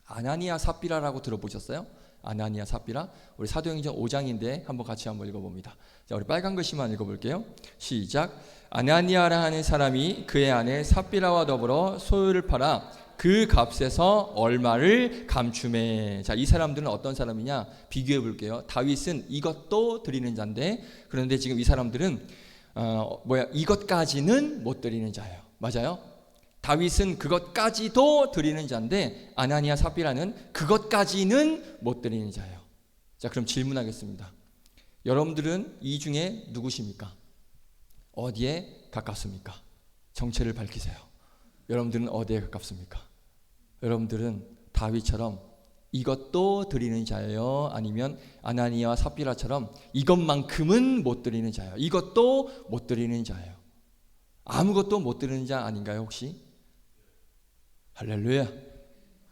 아나니아 삽비라라고 들어보셨어요? 아나니아 삽비라. 우리 사도행전 5장인데 한번 같이 한번 읽어봅니다. 자, 우리 빨간 글씨만 읽어볼게요. 시작. 아나니아라 하는 사람이 그의 아내 삽비라와 더불어 소유를 팔아 그 값에서 얼마를 감추매. 자, 이 사람들은 어떤 사람이냐? 비교해 볼게요. 다윗은 이것도 드리는 자인데, 그런데 지금 이 사람들은 이것까지는 못 드리는 자예요. 맞아요? 다윗은 그것까지도 드리는 자인데 아나니아 삽비라는 그것까지는 못 드리는 자예요. 자, 그럼 질문하겠습니다. 여러분들은 이 중에 누구십니까? 어디에 가깝습니까? 정체를 밝히세요. 여러분들은 어디에 가깝습니까? 여러분들은 다윗처럼 이것도 드리는 자예요? 아니면 아나니아와 삽비라처럼 이것만큼은 못 드리는 자예요? 이것도 못 드리는 자예요? 아무것도 못 드리는 자 아닌가요, 혹시? 할렐루야.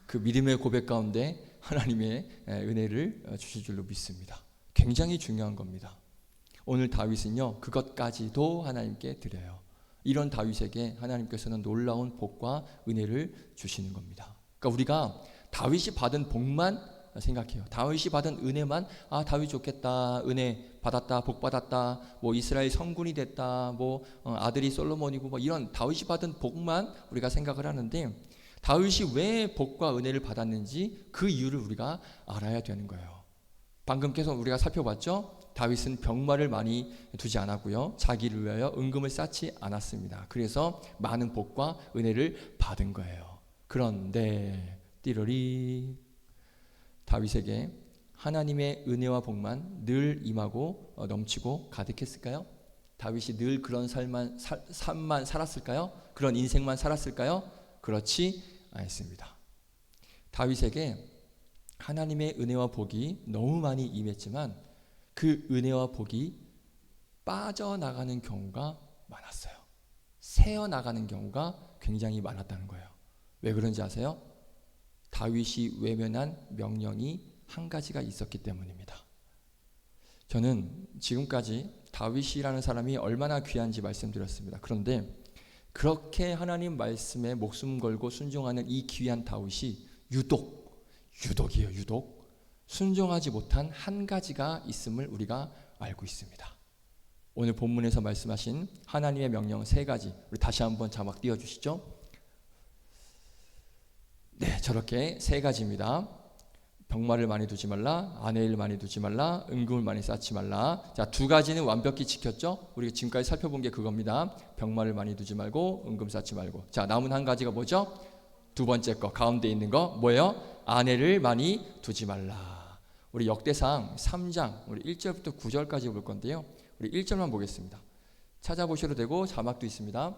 그 믿음의 고백 가운데 하나님의 은혜를 주실 줄로 믿습니다. 굉장히 중요한 겁니다. 오늘 다윗은요, 그것까지도 하나님께 드려요. 이런 다윗에게 하나님께서는 놀라운 복과 은혜를 주시는 겁니다. 그러니까 우리가 다윗이 받은 복만 생각해요. 다윗이 받은 은혜만, 아, 다윗 좋겠다, 은혜 받았다, 복 받았다, 뭐 이스라엘 성군이 됐다, 뭐 아들이 솔로몬이고, 뭐 이런 다윗이 받은 복만 우리가 생각을 하는데, 다윗이 왜 복과 은혜를 받았는지 그 이유를 우리가 알아야 되는 거예요. 방금 계속 우리가 살펴봤죠? 다윗은 병마를 많이 두지 않았고요, 자기를 위하여 은금을 쌓지 않았습니다. 그래서 많은 복과 은혜를 받은 거예요. 그런데 띠로리, 다윗에게 하나님의 은혜와 복만 늘 임하고 넘치고 가득했을까요? 다윗이 늘 그런 삶만 살았을까요? 그런 인생만 살았을까요? 그렇지 않습니다. 다윗에게 하나님의 은혜와 복이 너무 많이 임했지만 그 은혜와 복이 빠져나가는 경우가 많았어요. 새어나가는 경우가 굉장히 많았다는 거예요. 왜 그런지 아세요? 다윗이 외면한 명령이 한 가지가 있었기 때문입니다. 저는 지금까지 다윗이라는 사람이 얼마나 귀한지 말씀드렸습니다. 그런데 그렇게 하나님 말씀에 목숨 걸고 순종하는 이 귀한 다윗이 유독이에요. 유독 순종하지 못한 한 가지가 있음을 우리가 알고 있습니다. 오늘 본문에서 말씀하신 하나님의 명령 3가지, 우리 다시 한번 자막 띄워주시죠. 네, 저렇게 3가지입니다. 병마를 많이 두지 말라, 아내를 많이 두지 말라, 은금을 많이 쌓지 말라. 자, 2가지는 완벽히 지켰죠. 우리가 지금까지 살펴본 게 그겁니다. 병마를 많이 두지 말고 은금 쌓지 말고. 자, 남은 한 가지가 뭐죠? 2번째 거, 가운데 있는 거 뭐예요? 아내를 많이 두지 말라. 우리 역대상 3장 우리 1절부터 9절까지 볼 건데요, 우리 1절만 보겠습니다. 찾아보셔도 되고 자막도 있습니다.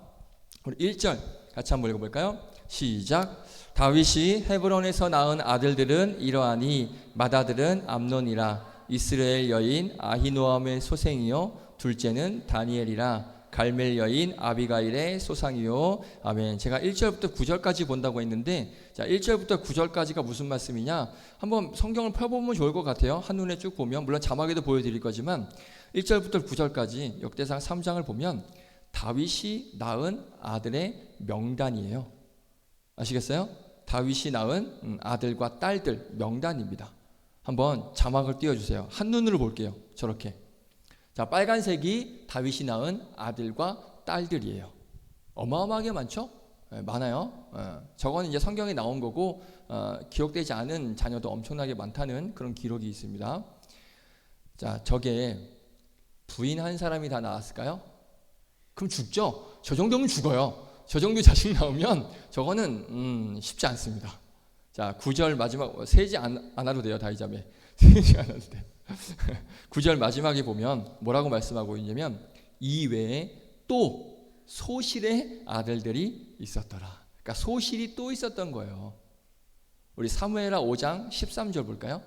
우리 1절 같이 한번 읽어볼까요? 시작. 다윗이 헤브론에서 낳은 아들들은 이러하니 맏아들은 암논이라, 이스라엘 여인 아히노암의 소생이요, 둘째는 다니엘이라, 갈멜 여인 아비가일의 소상이요. 아멘. 제가 1절부터 9절까지 본다고 했는데, 자, 1절부터 9절까지가 무슨 말씀이냐, 한번 성경을 펴보면 좋을 것 같아요. 한눈에 쭉 보면, 물론 자막에도 보여드릴 거지만 1절부터 9절까지 역대상 3장을 보면 다윗이 낳은 아들의 명단이에요. 아시겠어요? 다윗이 낳은 아들과 딸들 명단입니다. 한번 자막을 띄워주세요. 한눈으로 볼게요. 저렇게. 자, 빨간색이 다윗이 낳은 아들과 딸들이에요. 어마어마하게 많죠? 네, 많아요. 저거는 이제 성경에 나온 거고, 기록되지 않은 자녀도 엄청나게 많다는 그런 기록이 있습니다. 자, 저게 부인 한 사람이 다 낳았을까요? 그럼 죽죠? 저 정도면 죽어요. 저 정도 자식 나오면 저거는 쉽지 않습니다. 자, 9절 마지막, 세지 않아도 돼요. 다이자매 세지 않아도 돼요. 9절 마지막에 보면 뭐라고 말씀하고 있냐면, 이 외에 또 소실의 아들들이 있었더라. 그러니까 소실이 또 있었던 거예요. 우리 사무엘하 5장 13절 볼까요?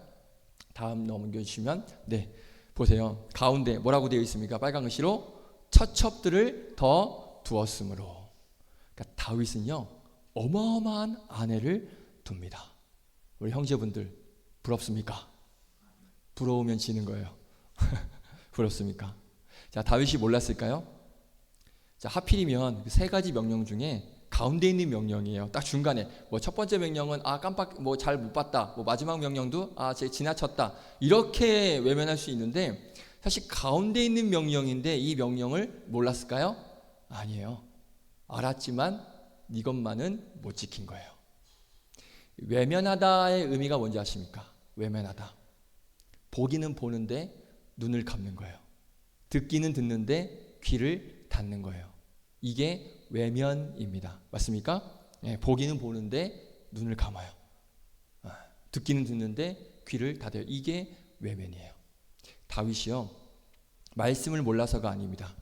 다음 넘겨주시면 네, 보세요. 가운데 뭐라고 되어 있습니까? 빨간 글씨로 처첩들을 더 두었으므로. 그러니까 다윗은요 어마어마한 아내를 둡니다. 우리 형제분들 부럽습니까? 부러우면 지는 거예요. 부럽습니까? 자, 다윗이 몰랐을까요? 자, 하필이면 그 세 가지 명령 중에 가운데 있는 명령이에요. 딱 중간에 뭐 첫 번째 명령은 깜빡 뭐 잘 못 봤다. 뭐 마지막 명령도 제가 지나쳤다. 이렇게 외면할 수 있는데 사실 가운데 있는 명령인데 이 명령을 몰랐을까요? 아니에요. 알았지만 이것만은 못 지킨 거예요. 외면하다의 의미가 뭔지 아십니까? 외면하다. 보기는 보는데 눈을 감는 거예요. 듣기는 듣는데 귀를 닫는 거예요. 이게 외면입니다. 맞습니까? 예, 보기는 보는데 눈을 감아요. 듣기는 듣는데 귀를 닫아요. 이게 외면이에요. 다윗이요 말씀을 몰라서가 아닙니다.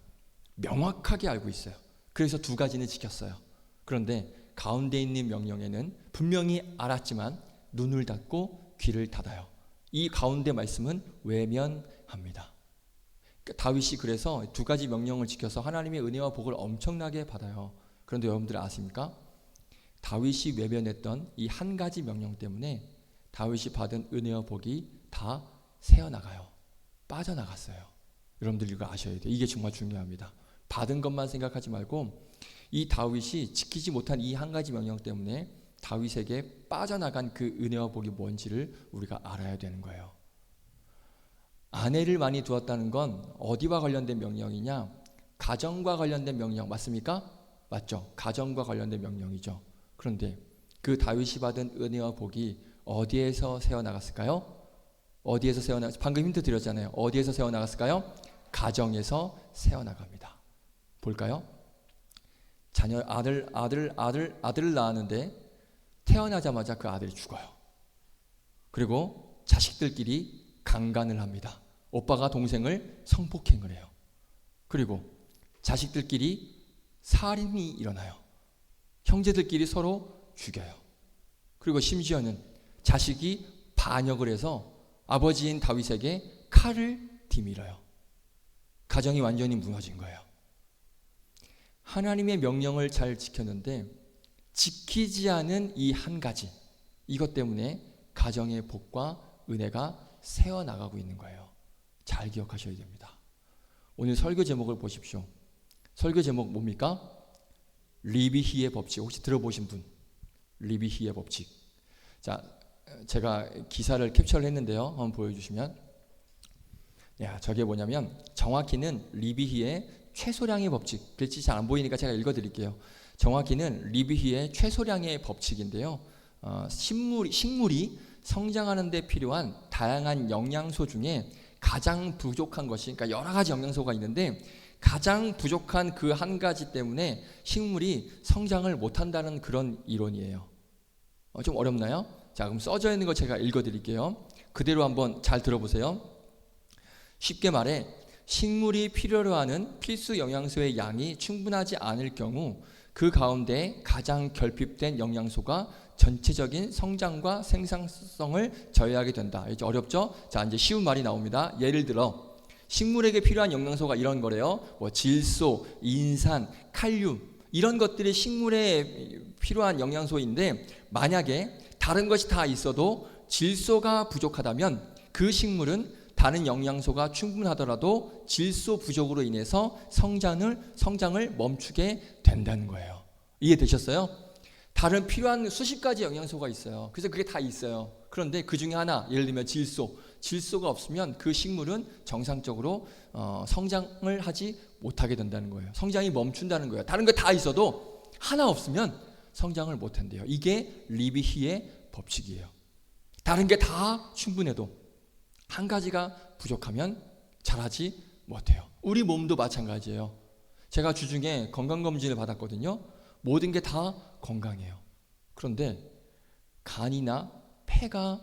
명확하게 알고 있어요. 그래서 두 가지는 지켰어요. 그런데 가운데 있는 명령에는 분명히 알았지만 눈을 닫고 귀를 닫아요. 이 가운데 말씀은 외면합니다. 다윗이 그래서 두 가지 명령을 지켜서 하나님의 은혜와 복을 엄청나게 받아요. 그런데 여러분들 아십니까? 다윗이 외면했던 이 한 가지 명령 때문에 다윗이 받은 은혜와 복이 다 새어나가요. 빠져나갔어요. 여러분들 이거 아셔야 돼요. 이게 정말 중요합니다. 받은 것만 생각하지 말고 이 다윗이 지키지 못한 이 한 가지 명령 때문에 다윗에게 빠져나간 그 은혜와 복이 뭔지를 우리가 알아야 되는 거예요. 아내를 많이 두었다는 건 어디와 관련된 명령이냐? 가정과 관련된 명령 맞습니까? 맞죠? 가정과 관련된 명령이죠. 그런데 그 다윗이 받은 은혜와 복이 어디에서 새어나갔을까요? 어디에서 새어나갔을까요? 방금 힌트 드렸잖아요. 어디에서 새어나갔을까요? 가정에서 새어나갑니다. 볼까요? 자녀 아들을 낳았는데 태어나자마자 그 아들이 죽어요. 그리고 자식들끼리 강간을 합니다. 오빠가 동생을 성폭행을 해요. 그리고 자식들끼리 살인이 일어나요. 형제들끼리 서로 죽여요. 그리고 심지어는 자식이 반역을 해서 아버지인 다윗에게 칼을 디밀어요. 가정이 완전히 무너진 거예요. 하나님의 명령을 잘 지켰는데 지키지 않은 이 한 가지, 이것 때문에 가정의 복과 은혜가 새어나가고 있는 거예요. 잘 기억하셔야 됩니다. 오늘 설교 제목을 보십시오. 설교 제목 뭡니까? 리비히의 법칙. 혹시 들어보신 분? 리비히의 법칙. 자, 제가 기사를 캡처를 했는데요. 한번 보여주시면, 야, 저게 뭐냐면 정확히는 리비히의 최소량의 법칙. 글씨 잘 안 보이니까 제가 읽어드릴게요. 정확히는 리비히의 최소량의 법칙인데요. 식물이 성장하는 데 필요한 다양한 영양소 중에 가장 부족한 것이, 그러니까 여러 가지 영양소가 있는데 가장 부족한 그 한 가지 때문에 식물이 성장을 못한다는 그런 이론이에요. 좀 어렵나요? 자, 그럼 써져 있는 거 제가 읽어드릴게요. 그대로 한번 잘 들어보세요. 쉽게 말해 식물이 필요로 하는 필수 영양소의 양이 충분하지 않을 경우 그 가운데 가장 결핍된 영양소가 전체적인 성장과 생산성을 저해하게 된다. 이제 어렵죠? 자, 이제 쉬운 말이 나옵니다. 예를 들어 식물에게 필요한 영양소가 이런 거래요. 뭐 질소, 인산, 칼륨 이런 것들이 식물에 필요한 영양소인데 만약에 다른 것이 다 있어도 질소가 부족하다면 그 식물은 다른 영양소가 충분하더라도 질소 부족으로 인해서 성장을 멈추게 된다는 거예요. 이해되셨어요? 다른 필요한 수십 가지 영양소가 있어요. 그래서 그게 다 있어요. 그런데 그 중에 하나, 예를 들면 질소가 없으면 그 식물은 정상적으로 성장을 하지 못하게 된다는 거예요. 성장이 멈춘다는 거예요. 다른 거 다 있어도 하나 없으면 성장을 못한대요. 이게 리비히의 법칙이에요. 다른 게 다 충분해도 한 가지가 부족하면 자라지 못해요. 우리 몸도 마찬가지예요. 제가 주중에 건강검진을 받았거든요. 모든 게 다 건강해요. 그런데 간이나 폐가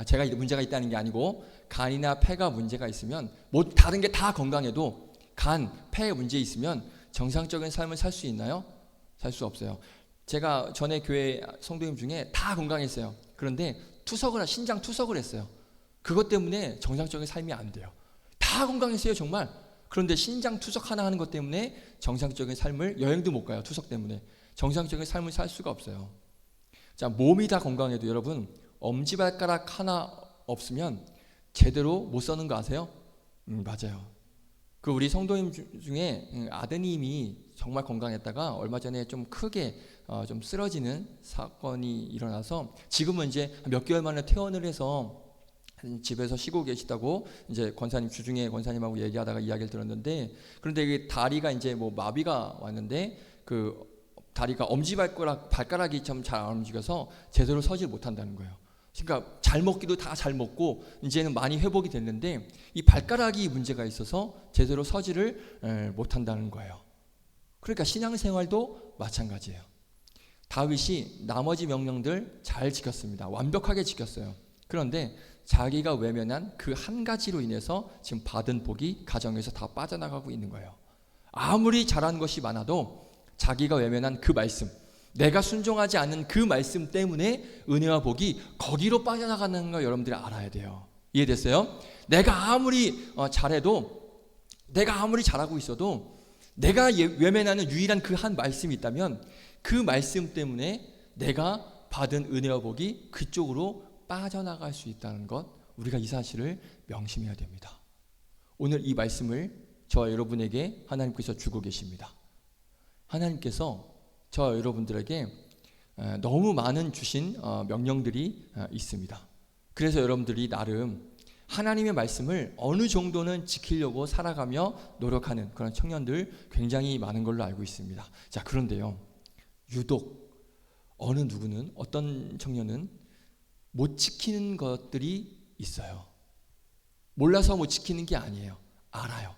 제가 문제가 있다는 게 아니고 간이나 폐가 문제가 있으면 다른 게 다 건강해도 간, 폐에 문제 있으면 정상적인 삶을 살 수 있나요? 살 수 없어요. 제가 전에 교회 성도님 중에 다 건강했어요. 그런데 신장 투석을 했어요. 그것 때문에 정상적인 삶이 안 돼요. 다 건강했어요, 정말. 그런데 신장 투석 하나 하는 것 때문에 정상적인 삶을, 여행도 못 가요, 투석 때문에. 정상적인 삶을 살 수가 없어요. 자, 몸이 다 건강해도 여러분, 엄지발가락 하나 없으면 제대로 못 사는 거 아세요? 맞아요. 그 우리 성도님 중에 아드님이 정말 건강했다가 얼마 전에 좀 크게 좀 쓰러지는 사건이 일어나서 지금은 이제 몇 개월 만에 퇴원을 해서 집에서 쉬고 계시다고 이제 권사님, 주중에 권사님하고 얘기하다가 이야기를 들었는데, 그런데 이 다리가 이제 뭐 마비가 왔는데 그 다리가 발가락이 좀 잘 안 움직여서 제대로 서질 못한다는 거예요. 그러니까 잘 먹기도 다 잘 먹고 이제는 많이 회복이 됐는데 이 발가락이 문제가 있어서 제대로 서지를 못한다는 거예요. 그러니까 신앙생활도 마찬가지예요. 다윗이 나머지 명령들 잘 지켰습니다. 완벽하게 지켰어요. 그런데 자기가 외면한 그 한 가지로 인해서 지금 받은 복이 가정에서 다 빠져나가고 있는 거예요. 아무리 잘한 것이 많아도 자기가 외면한 그 말씀, 내가 순종하지 않는 그 말씀 때문에 은혜와 복이 거기로 빠져나가는 걸 여러분들이 알아야 돼요. 이해됐어요? 내가 아무리 잘해도, 내가 아무리 잘하고 있어도 내가 외면하는 유일한 그 한 말씀이 있다면 그 말씀 때문에 내가 받은 은혜와 복이 그쪽으로 빠져나갈 수 있다는 것, 우리가 이 사실을 명심해야 됩니다. 오늘 이 말씀을 저와 여러분에게 하나님께서 주고 계십니다. 하나님께서 저 여러분들에게 너무 많은 주신 명령들이 있습니다. 그래서 여러분들이 나름 하나님의 말씀을 어느 정도는 지키려고 살아가며 노력하는 그런 청년들 굉장히 많은 걸로 알고 있습니다. 자, 그런데요, 유독 어떤 청년은 못 지키는 것들이 있어요. 몰라서 못 지키는 게 아니에요. 알아요.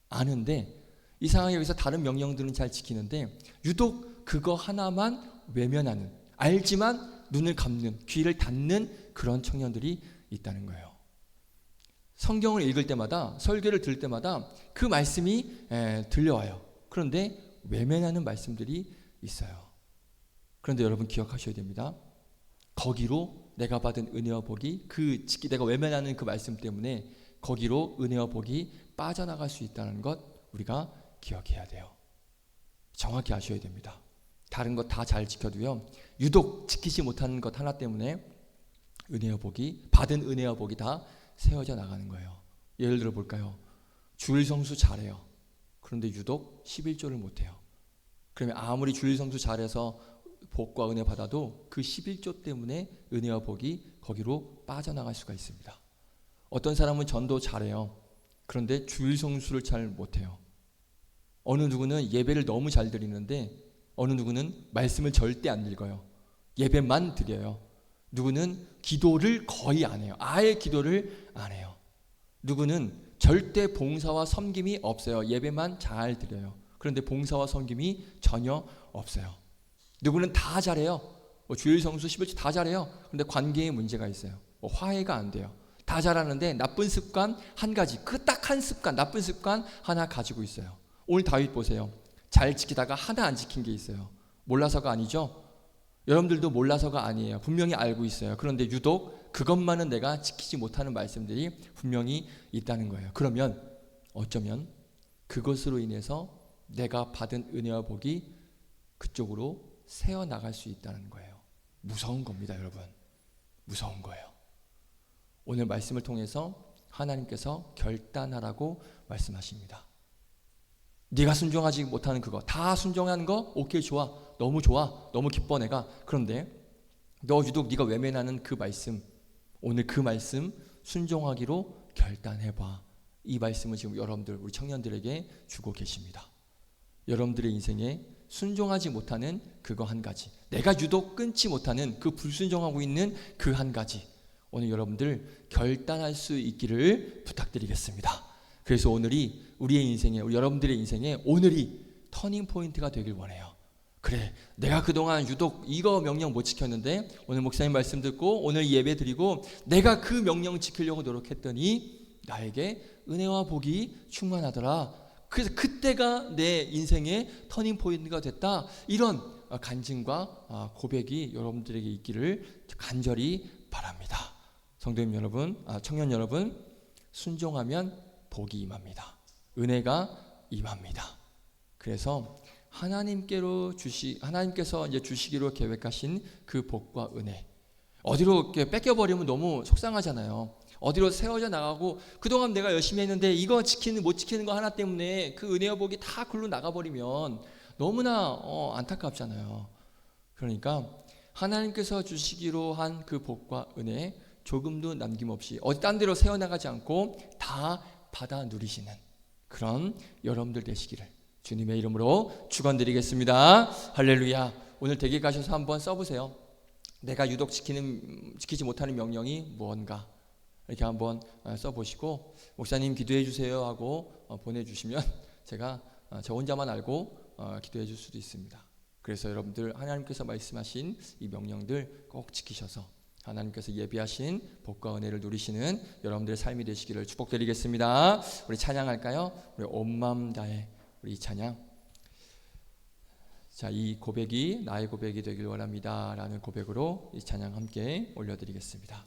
아는데 이상하게 여기서 다른 명령들은 잘 지키는데 유독 그거 하나만 외면하는, 알지만 눈을 감는, 귀를 닫는 그런 청년들이 있다는 거예요. 성경을 읽을 때마다, 설교를 들을 때마다 그 말씀이 들려와요. 그런데 외면하는 말씀들이 있어요. 그런데 여러분 기억하셔야 됩니다. 거기로 내가 받은 은혜와 복이, 내가 외면하는 그 말씀 때문에 거기로 은혜와 복이 빠져나갈 수 있다는 것 우리가 기억해야 돼요. 정확히 아셔야 됩니다. 다른 것 다 잘 지켜도요, 유독 지키지 못하는 것 하나 때문에 받은 은혜와 복이 다 세워져 나가는 거예요. 예를 들어 볼까요? 주일 성수 잘해요. 그런데 유독 11조를 못해요. 그러면 아무리 주일 성수 잘해서 복과 은혜 받아도 그 11조 때문에 은혜와 복이 거기로 빠져나갈 수가 있습니다. 어떤 사람은 전도 잘해요. 그런데 주일 성수를 잘 못해요. 어느 누구는 예배를 너무 잘 드리는데 어느 누구는 말씀을 절대 안 읽어요. 예배만 드려요. 누구는 기도를 거의 안 해요. 아예 기도를 안 해요. 누구는 절대 봉사와 섬김이 없어요. 예배만 잘 드려요. 그런데 봉사와 섬김이 전혀 없어요. 누구는 다 잘해요. 주일 성수 11조 다 잘해요. 그런데 관계에 문제가 있어요. 화해가 안 돼요. 다 잘하는데 나쁜 습관 한 가지, 그 딱 한 습관, 나쁜 습관 하나 가지고 있어요. 오늘 다윗 보세요. 잘 지키다가 하나 안 지킨 게 있어요. 몰라서가 아니죠? 여러분들도 몰라서가 아니에요. 분명히 알고 있어요. 그런데 유독 그것만은 내가 지키지 못하는 말씀들이 분명히 있다는 거예요. 그러면 어쩌면 그것으로 인해서 내가 받은 은혜와 복이 그쪽으로 새어나갈 수 있다는 거예요. 무서운 겁니다, 여러분. 무서운 거예요. 오늘 말씀을 통해서 하나님께서 결단하라고 말씀하십니다. 네가 순종하지 못하는 그거, 다 순종하는 거 오케이, 좋아, 너무 좋아, 너무 기뻐 내가. 그런데 너 유독 네가 외면하는 그 말씀, 오늘 그 말씀 순종하기로 결단해봐. 이 말씀을 지금 여러분들, 우리 청년들에게 주고 계십니다. 여러분들의 인생에 순종하지 못하는 그거 한 가지, 내가 유독 끊지 못하는 그 불순종하고 있는 그 한 가지, 오늘 여러분들 결단할 수 있기를 부탁드리겠습니다. 그래서 오늘이 우리의 인생에, 우리 여러분들의 인생에 오늘이 터닝 포인트가 되길 원해요. 그래, 내가 그동안 유독 이거 명령 못 지켰는데 오늘 목사님 말씀 듣고 오늘 예배 드리고 내가 그 명령 지키려고 노력했더니 나에게 은혜와 복이 충만하더라. 그래서 그때가 내 인생의 터닝 포인트가 됐다. 이런 간증과 고백이 여러분들에게 있기를 간절히 바랍니다. 성도님 여러분, 청년 여러분, 순종하면 복이 임합니다. 은혜가 임합니다. 그래서 하나님께서 이제 주시기로 계획하신 그 복과 은혜, 어디로 이렇게 뺏겨버리면 너무 속상하잖아요. 어디로 세워져 나가고 그동안 내가 열심히 했는데 이거 못 지키는 거 하나 때문에 그 은혜와 복이 다 글로 나가버리면 너무나 안타깝잖아요. 그러니까 하나님께서 주시기로 한 그 복과 은혜 조금도 남김없이 어디 딴 데로 세워나가지 않고 다 받아 누리시는 그런 여러분들 되시기를 주님의 이름으로 축원드리겠습니다. 할렐루야. 오늘 댁에 가셔서 한번 써보세요. 내가 유독 지키지 못하는 명령이 무언가 이렇게 한번 써보시고 목사님 기도해 주세요 하고 보내주시면 제가 저 혼자만 알고 기도해 줄 수도 있습니다. 그래서 여러분들 하나님께서 말씀하신 이 명령들 꼭 지키셔서 하나님께서 예비하신 복과 은혜를 누리시는 여러분들의 삶이 되시기를 축복드리겠습니다. 우리 찬양할까요? 우리 온 마음 다해 우리 찬양. 자, 이 고백이 나의 고백이 되길 원합니다 라는 고백으로 이 찬양 함께 올려드리겠습니다.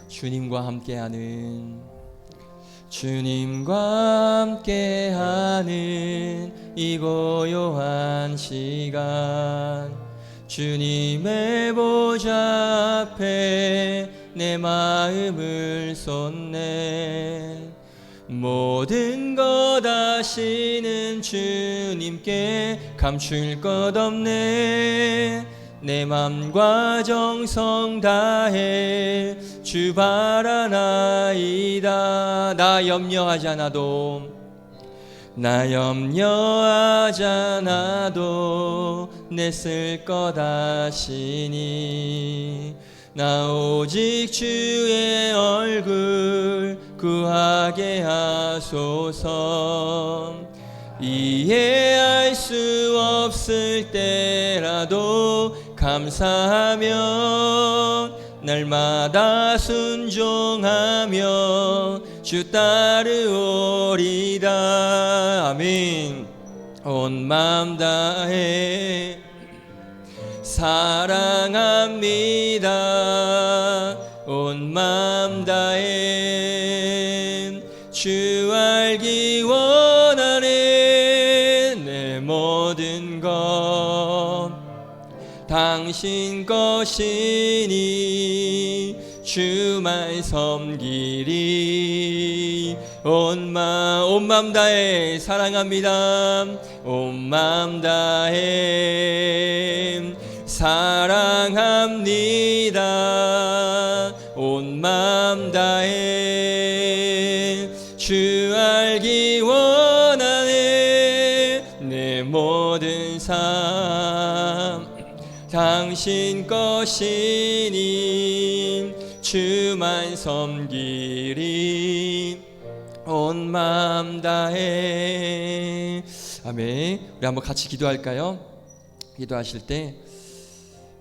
주님과 함께하는 이 고요한 시간, 주님의 보좌 앞에 내 마음을 쏟네. 모든 것 아시는 주님께 감출 것 없네. 내 맘과 정성 다해 주 바라나이다. 나 염려하지 않아도 내 쓸 것 아시니. 나 오직 주의 얼굴 구하게 하소서. 이해할 수 없을 때라도 감사하며 날마다 순종하며 주 따르오리다. 아멘. 온 마음 다해 사랑합니다. 온 마음 다해 주 알기 원하네. 내 모든 것 당신 것이니 주만 섬기리. 온 마음 다해 사랑합니다. 온 마음 다해 사랑합니다. 온 마음 다해 주 알기 원하네. 내 모든 삶 당신 것이니 주만 섬기리. 온 마음 다해. 아멘. 우리 한번 같이 기도할까요? 기도하실 때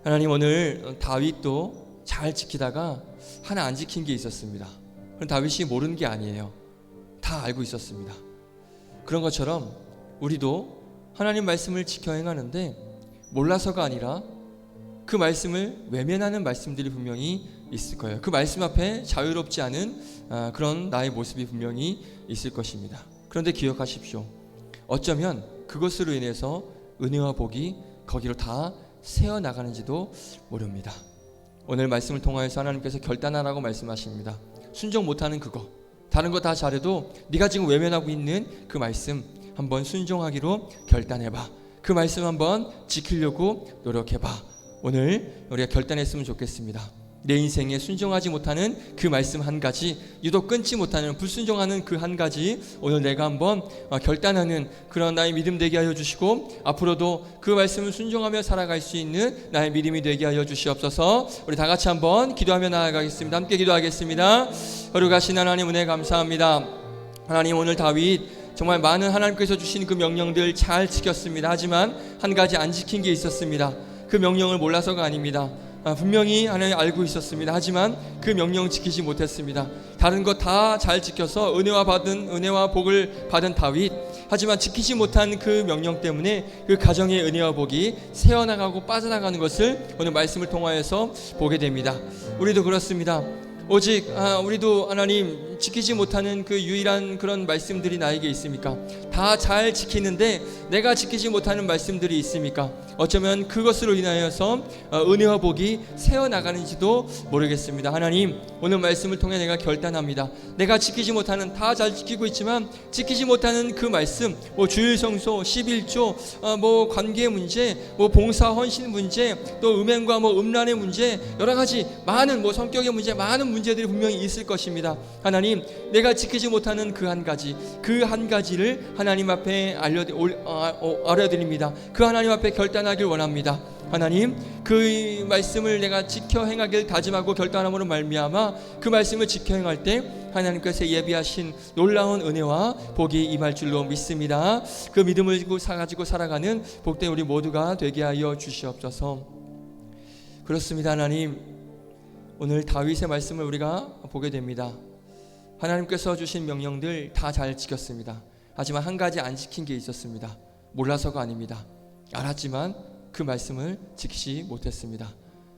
하나님, 오늘 다윗도 잘 지키다가 하나 안 지킨 게 있었습니다. 그럼 다윗이 모르는 게 아니에요. 다 알고 있었습니다. 그런 것처럼 우리도 하나님 말씀을 지켜 행하는데 몰라서가 아니라 그 말씀을 외면하는 말씀들이 분명히 있을 거예요. 그 말씀 앞에 자유롭지 않은 그런 나의 모습이 분명히 있을 것입니다. 그런데 기억하십시오. 어쩌면 그것으로 인해서 은혜와 복이 거기로 다 새어나가는지도 모릅니다. 오늘 말씀을 통하여서 하나님께서 결단하라고 말씀하십니다. 순종 못하는 그거, 다른 거 다 잘해도 네가 지금 외면하고 있는 그 말씀 한번 순종하기로 결단해봐. 그 말씀 한번 지키려고 노력해봐. 오늘 우리가 결단했으면 좋겠습니다. 내 인생에 순종하지 못하는 그 말씀 한 가지, 유독 끊지 못하는 불순종하는 그 한 가지, 오늘 내가 한번 결단하는 그런 나의 믿음 되게 하여 주시고 앞으로도 그 말씀을 순종하며 살아갈 수 있는 나의 믿음이 되게 하여 주시옵소서. 우리 다 같이 한번 기도하며 나아가겠습니다. 함께 기도하겠습니다. 거룩하신 하나님, 은혜 감사합니다. 하나님, 오늘 다윗 정말 많은 하나님께서 주신 그 명령들 잘 지켰습니다. 하지만 한 가지 안 지킨 게 있었습니다. 그 명령을 몰라서가 아닙니다. 분명히 하나님 알고 있었습니다. 하지만 그 명령 지키지 못했습니다. 다른 것 다 잘 지켜서 은혜와 복을 받은 다윗, 하지만 지키지 못한 그 명령 때문에 그 가정의 은혜와 복이 새어나가고 빠져나가는 것을 오늘 말씀을 통하여서 보게 됩니다. 우리도 그렇습니다. 오직 우리도 하나님 지키지 못하는 그 유일한 그런 말씀들이 나에게 있습니까? 다 잘 지키는데 내가 지키지 못하는 말씀들이 있습니까? 어쩌면 그것으로 인하여서 은혜와 복이 새어나가는지도 모르겠습니다. 하나님, 오늘 말씀을 통해 내가 결단합니다. 내가 지키지 못하는, 다 잘 지키고 있지만 지키지 못하는 그 말씀, 주일 성소, 11조, 관계 문제, 봉사 헌신 문제, 또 음행과 음란의 문제, 여러 가지 많은 성격의 문제, 많은 문제들이 분명히 있을 것입니다. 하나님, 내가 지키지 못하는 그 한 가지를 하나님 앞에 알려드립니다. 그 하나님 앞에 결단하길 원합니다. 하나님, 그 말씀을 내가 지켜 행하길 다짐하고 결단함으로 말미암아 그 말씀을 지켜 행할 때 하나님께서 예비하신 놀라운 은혜와 복이 임할 줄로 믿습니다. 그 믿음을 가지고 살아가는 복된 우리 모두가 되게 하여 주시옵소서. 그렇습니다. 하나님, 오늘 다윗의 말씀을 우리가 보게 됩니다. 하나님께서 주신 명령들 다 잘 지켰습니다. 하지만 한 가지 안 지킨 게 있었습니다. 몰라서가 아닙니다. 알았지만 그 말씀을 지키지 못했습니다.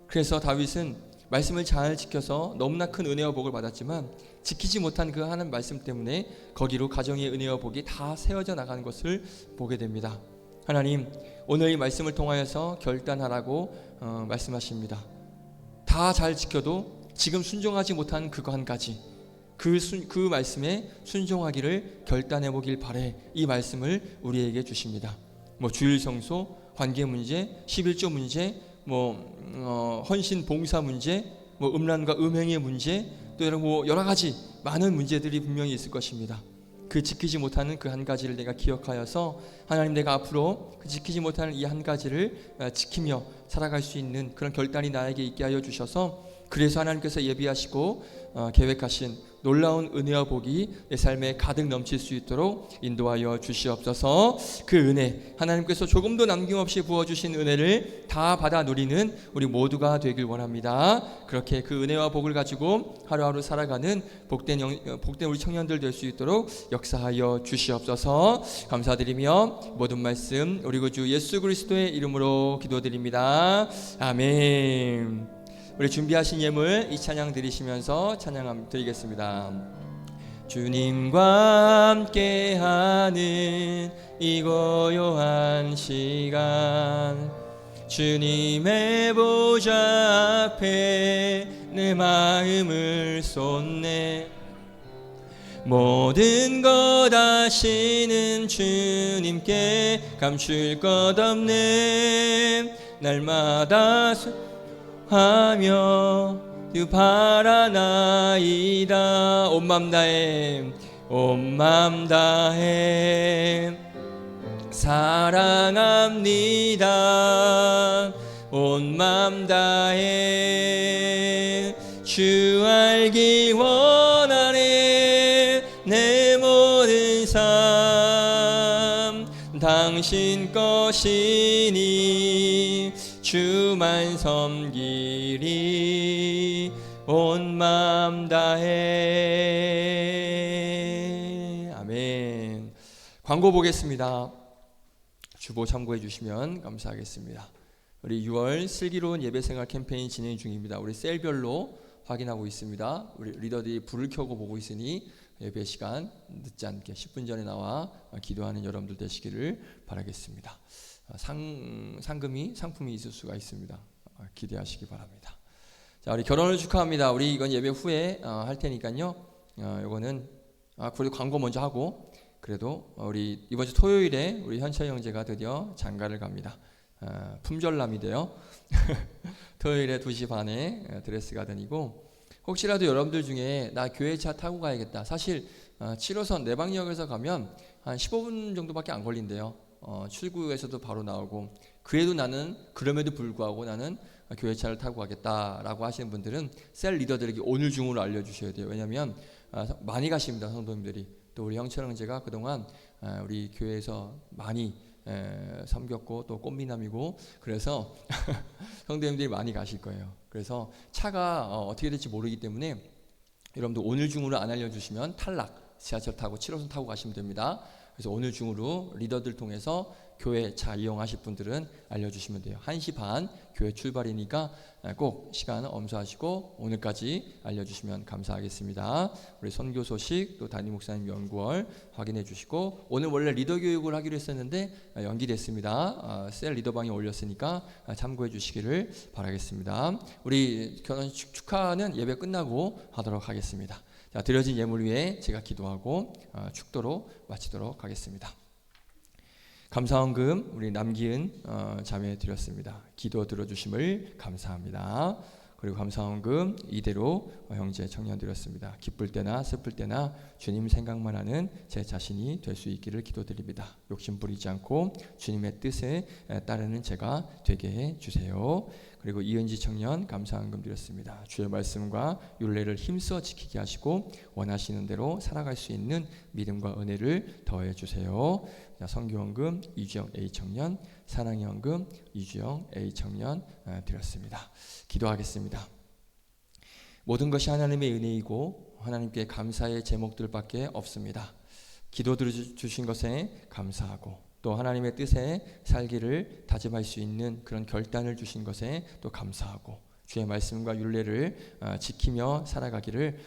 그래서 다윗은 말씀을 잘 지켜서 너무나 큰 은혜와 복을 받았지만 지키지 못한 그 하나님 말씀 때문에 거기로 가정의 은혜와 복이 다 세워져 나가는 것을 보게 됩니다. 하나님, 오늘 이 말씀을 통하여서 결단하라고 말씀하십니다. 다 잘 지켜도 지금 순종하지 못한 그거 한 가지, 그 말씀에 순종하기를 결단해 보길 바래. 이 말씀을 우리에게 주십니다. 주일 성소, 관계 문제, 11조 문제, 헌신 봉사 문제, 음란과 음행의 문제, 또 여러 가지 많은 문제들이 분명히 있을 것입니다. 그 지키지 못하는 그 한 가지를 내가 기억하여서 하나님, 내가 앞으로 그 지키지 못하는 이 한 가지를 지키며 살아갈 수 있는 그런 결단이 나에게 있게 하여 주셔서, 그래서 하나님께서 예비하시고 계획하신 놀라운 은혜와 복이 내 삶에 가득 넘칠 수 있도록 인도하여 주시옵소서. 그 은혜, 하나님께서 조금도 남김없이 부어주신 은혜를 다 받아 누리는 우리 모두가 되길 원합니다. 그렇게 그 은혜와 복을 가지고 하루하루 살아가는 복된 우리 청년들 될 수 있도록 역사하여 주시옵소서. 감사드리며 모든 말씀 우리 구주 예수 그리스도의 이름으로 기도드립니다. 아멘. 우리 준비하신 예물 이 찬양 드리시면서 찬양 드리겠습니다. 주님과 함께하는 이 고요한 시간, 주님의 보좌 앞에 내 마음을 쏟네. 모든 것 아시는 주님께 감출 것 없네. 날마다 하며 바라나이다. 온 맘 다해 사랑합니다. 온 맘 다해 주 알기 원하네. 내 모든 삶 당신 것이니 주만 섬기리. 온 맘 다해. 아멘. 광고 보겠습니다. 주보 참고해 주시면 감사하겠습니다. 우리 6월 슬기로운 예배생활 캠페인 진행 중입니다. 우리 셀별로 확인하고 있습니다. 우리 리더들이 불을 켜고 보고 있으니 예배 시간 늦지 않게 10분 전에 나와 기도하는 여러분들 되시기를 바라겠습니다. 상품이 있을 수가 있습니다. 기대하시기 바랍니다. 자, 우리 결혼을 축하합니다. 우리 이건 예배 후에 할 테니까요. 이거는 그래도 광고 먼저 하고, 그래도 우리 이번 주 토요일에 우리 현철 형제가 드디어 장가를 갑니다. 품절남이 돼요. 토요일에 2시 반에 드레스 가든이고, 혹시라도 여러분들 중에 나 교회차 타고 가야겠다. 사실 7호선 내방역에서 가면 한 15분 정도밖에 안 걸린대요. 출구에서도 바로 나오고, 그럼에도 불구하고 나는 교회차를 타고 가겠다라고 하시는 분들은 셀 리더들에게 오늘 중으로 알려주셔야 돼요. 왜냐하면 많이 가십니다, 성도님들이. 또 우리 형철 형제가 그동안 우리 교회에서 많이 섬겼고 또 꽃미남이고 그래서 성도님들이 많이 가실 거예요. 그래서 차가 어떻게 될지 모르기 때문에 여러분들 오늘 중으로 안 알려주시면 탈락. 지하철 타고 7호선 타고 가시면 됩니다. 그래서 오늘 중으로 리더들 통해서 교회 차 이용하실 분들은 알려주시면 돼요. 1시 반 교회 출발이니까 꼭 시간 엄수하시고 오늘까지 알려주시면 감사하겠습니다. 우리 선교 소식 또 담임 목사님 연구월 확인해 주시고 오늘 원래 리더 교육을 하기로 했었는데 연기됐습니다. 셀 리더방에 올렸으니까 참고해 주시기를 바라겠습니다. 우리 결혼식 축하는 예배 끝나고 하도록 하겠습니다. 자, 드려진 예물 위에 제가 기도하고 축도로 마치도록 하겠습니다. 감사원금 우리 남기은 자매 드렸습니다. 기도 들어주심을 감사합니다. 그리고 감사원금 이대로 형제 청년 드렸습니다. 기쁠 때나 슬플 때나 주님 생각만 하는 제 자신이 될 수 있기를 기도드립니다. 욕심 부리지 않고 주님의 뜻에 따르는 제가 되게 해 주세요. 그리고 이은지 청년 감사원금 드렸습니다. 주의 말씀과 율례를 힘써 지키게 하시고 원하시는 대로 살아갈 수 있는 믿음과 은혜를 더해 주세요. 선교원금 이주영 A 청년, 사랑의 헌금 이주영 A 청년 드렸습니다. 기도하겠습니다. 모든 것이 하나님의 은혜이고 하나님께 감사의 제목들밖에 없습니다. 기도 들어주신 것에 감사하고 또 하나님의 뜻에 살기를 다짐할 수 있는 그런 결단을 주신 것에 또 감사하고 주의 말씀과 율례를 지키며 살아가기를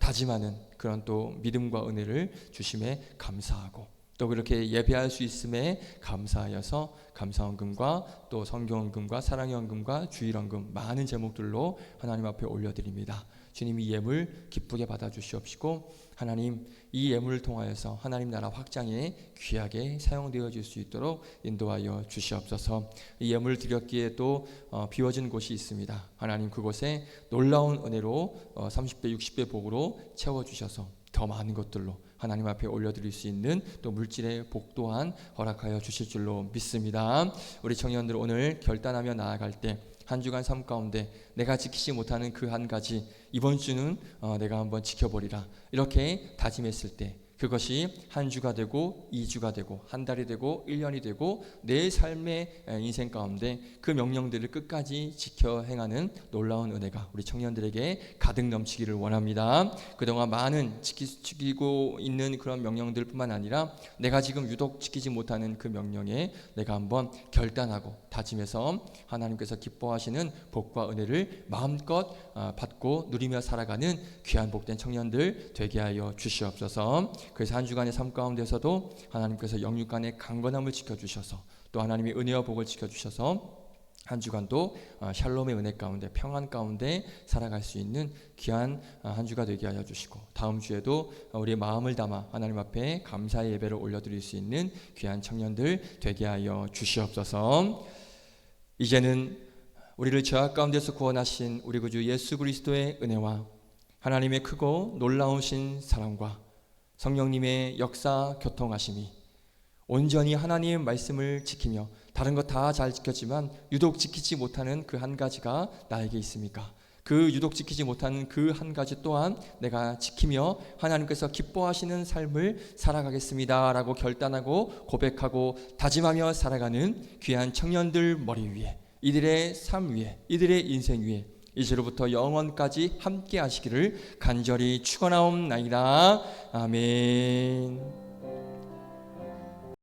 다짐하는 그런 또 믿음과 은혜를 주심에 감사하고 또 그렇게 예배할 수 있음에 감사하여서 감사헌금과 또 성경헌금과 사랑의 헌금과 주일헌금 많은 제목들로 하나님 앞에 올려드립니다. 주님 이 예물 기쁘게 받아주시옵시고 하나님 이 예물을 통하여서 하나님 나라 확장에 귀하게 사용되어질 수 있도록 인도하여 주시옵소서. 이 예물을 드렸기에 또 비워진 곳이 있습니다. 하나님 그곳에 놀라운 은혜로 30배 60배 복으로 채워주셔서 더 많은 것들로 하나님 앞에 올려드릴 수 있는 또 물질의 복 또한 허락하여 주실 줄로 믿습니다. 우리 청년들 오늘 결단하며 나아갈 때 한 주간 삶 가운데 내가 지키지 못하는 그 한 가지 이번 주는 내가 한번 지켜보리라 이렇게 다짐했을 때 그것이 한 주가 되고 2주가 되고 한 달이 되고 1년이 되고 내 삶의 인생 가운데 그 명령들을 끝까지 지켜 행하는 놀라운 은혜가 우리 청년들에게 가득 넘치기를 원합니다. 그동안 많은 지키고 있는 그런 명령들 뿐만 아니라 내가 지금 유독 지키지 못하는 그 명령에 내가 한번 결단하고 다짐해서 하나님께서 기뻐하시는 복과 은혜를 마음껏 받고 누리며 살아가는 귀한 복된 청년들 되게 하여 주시옵소서. 그래서 한 주간의 삶 가운데서도 하나님께서 영육간의 강건함을 지켜주셔서 또 하나님의 은혜와 복을 지켜주셔서 한 주간도 샬롬의 은혜 가운데 평안 가운데 살아갈 수 있는 귀한 한 주가 되게 하여 주시고 다음 주에도 우리의 마음을 담아 하나님 앞에 감사의 예배를 올려드릴 수 있는 귀한 청년들 되게 하여 주시옵소서. 이제는 우리를 죄악 가운데서 구원하신 우리 구주 예수 그리스도의 은혜와 하나님의 크고 놀라우신 사랑과 성령님의 역사 교통하심이 온전히 하나님의 말씀을 지키며 다른 것 다 잘 지켰지만 유독 지키지 못하는 그 한 가지가 나에게 있습니까? 그 유독 지키지 못하는 그 한 가지 또한 내가 지키며 하나님께서 기뻐하시는 삶을 살아가겠습니다 라고 결단하고 고백하고 다짐하며 살아가는 귀한 청년들 머리 위에 이들의 삶 위에 이들의 인생 위에 이제로부터 영원까지 함께 하시기를 간절히 축원하옵나이다. 아멘.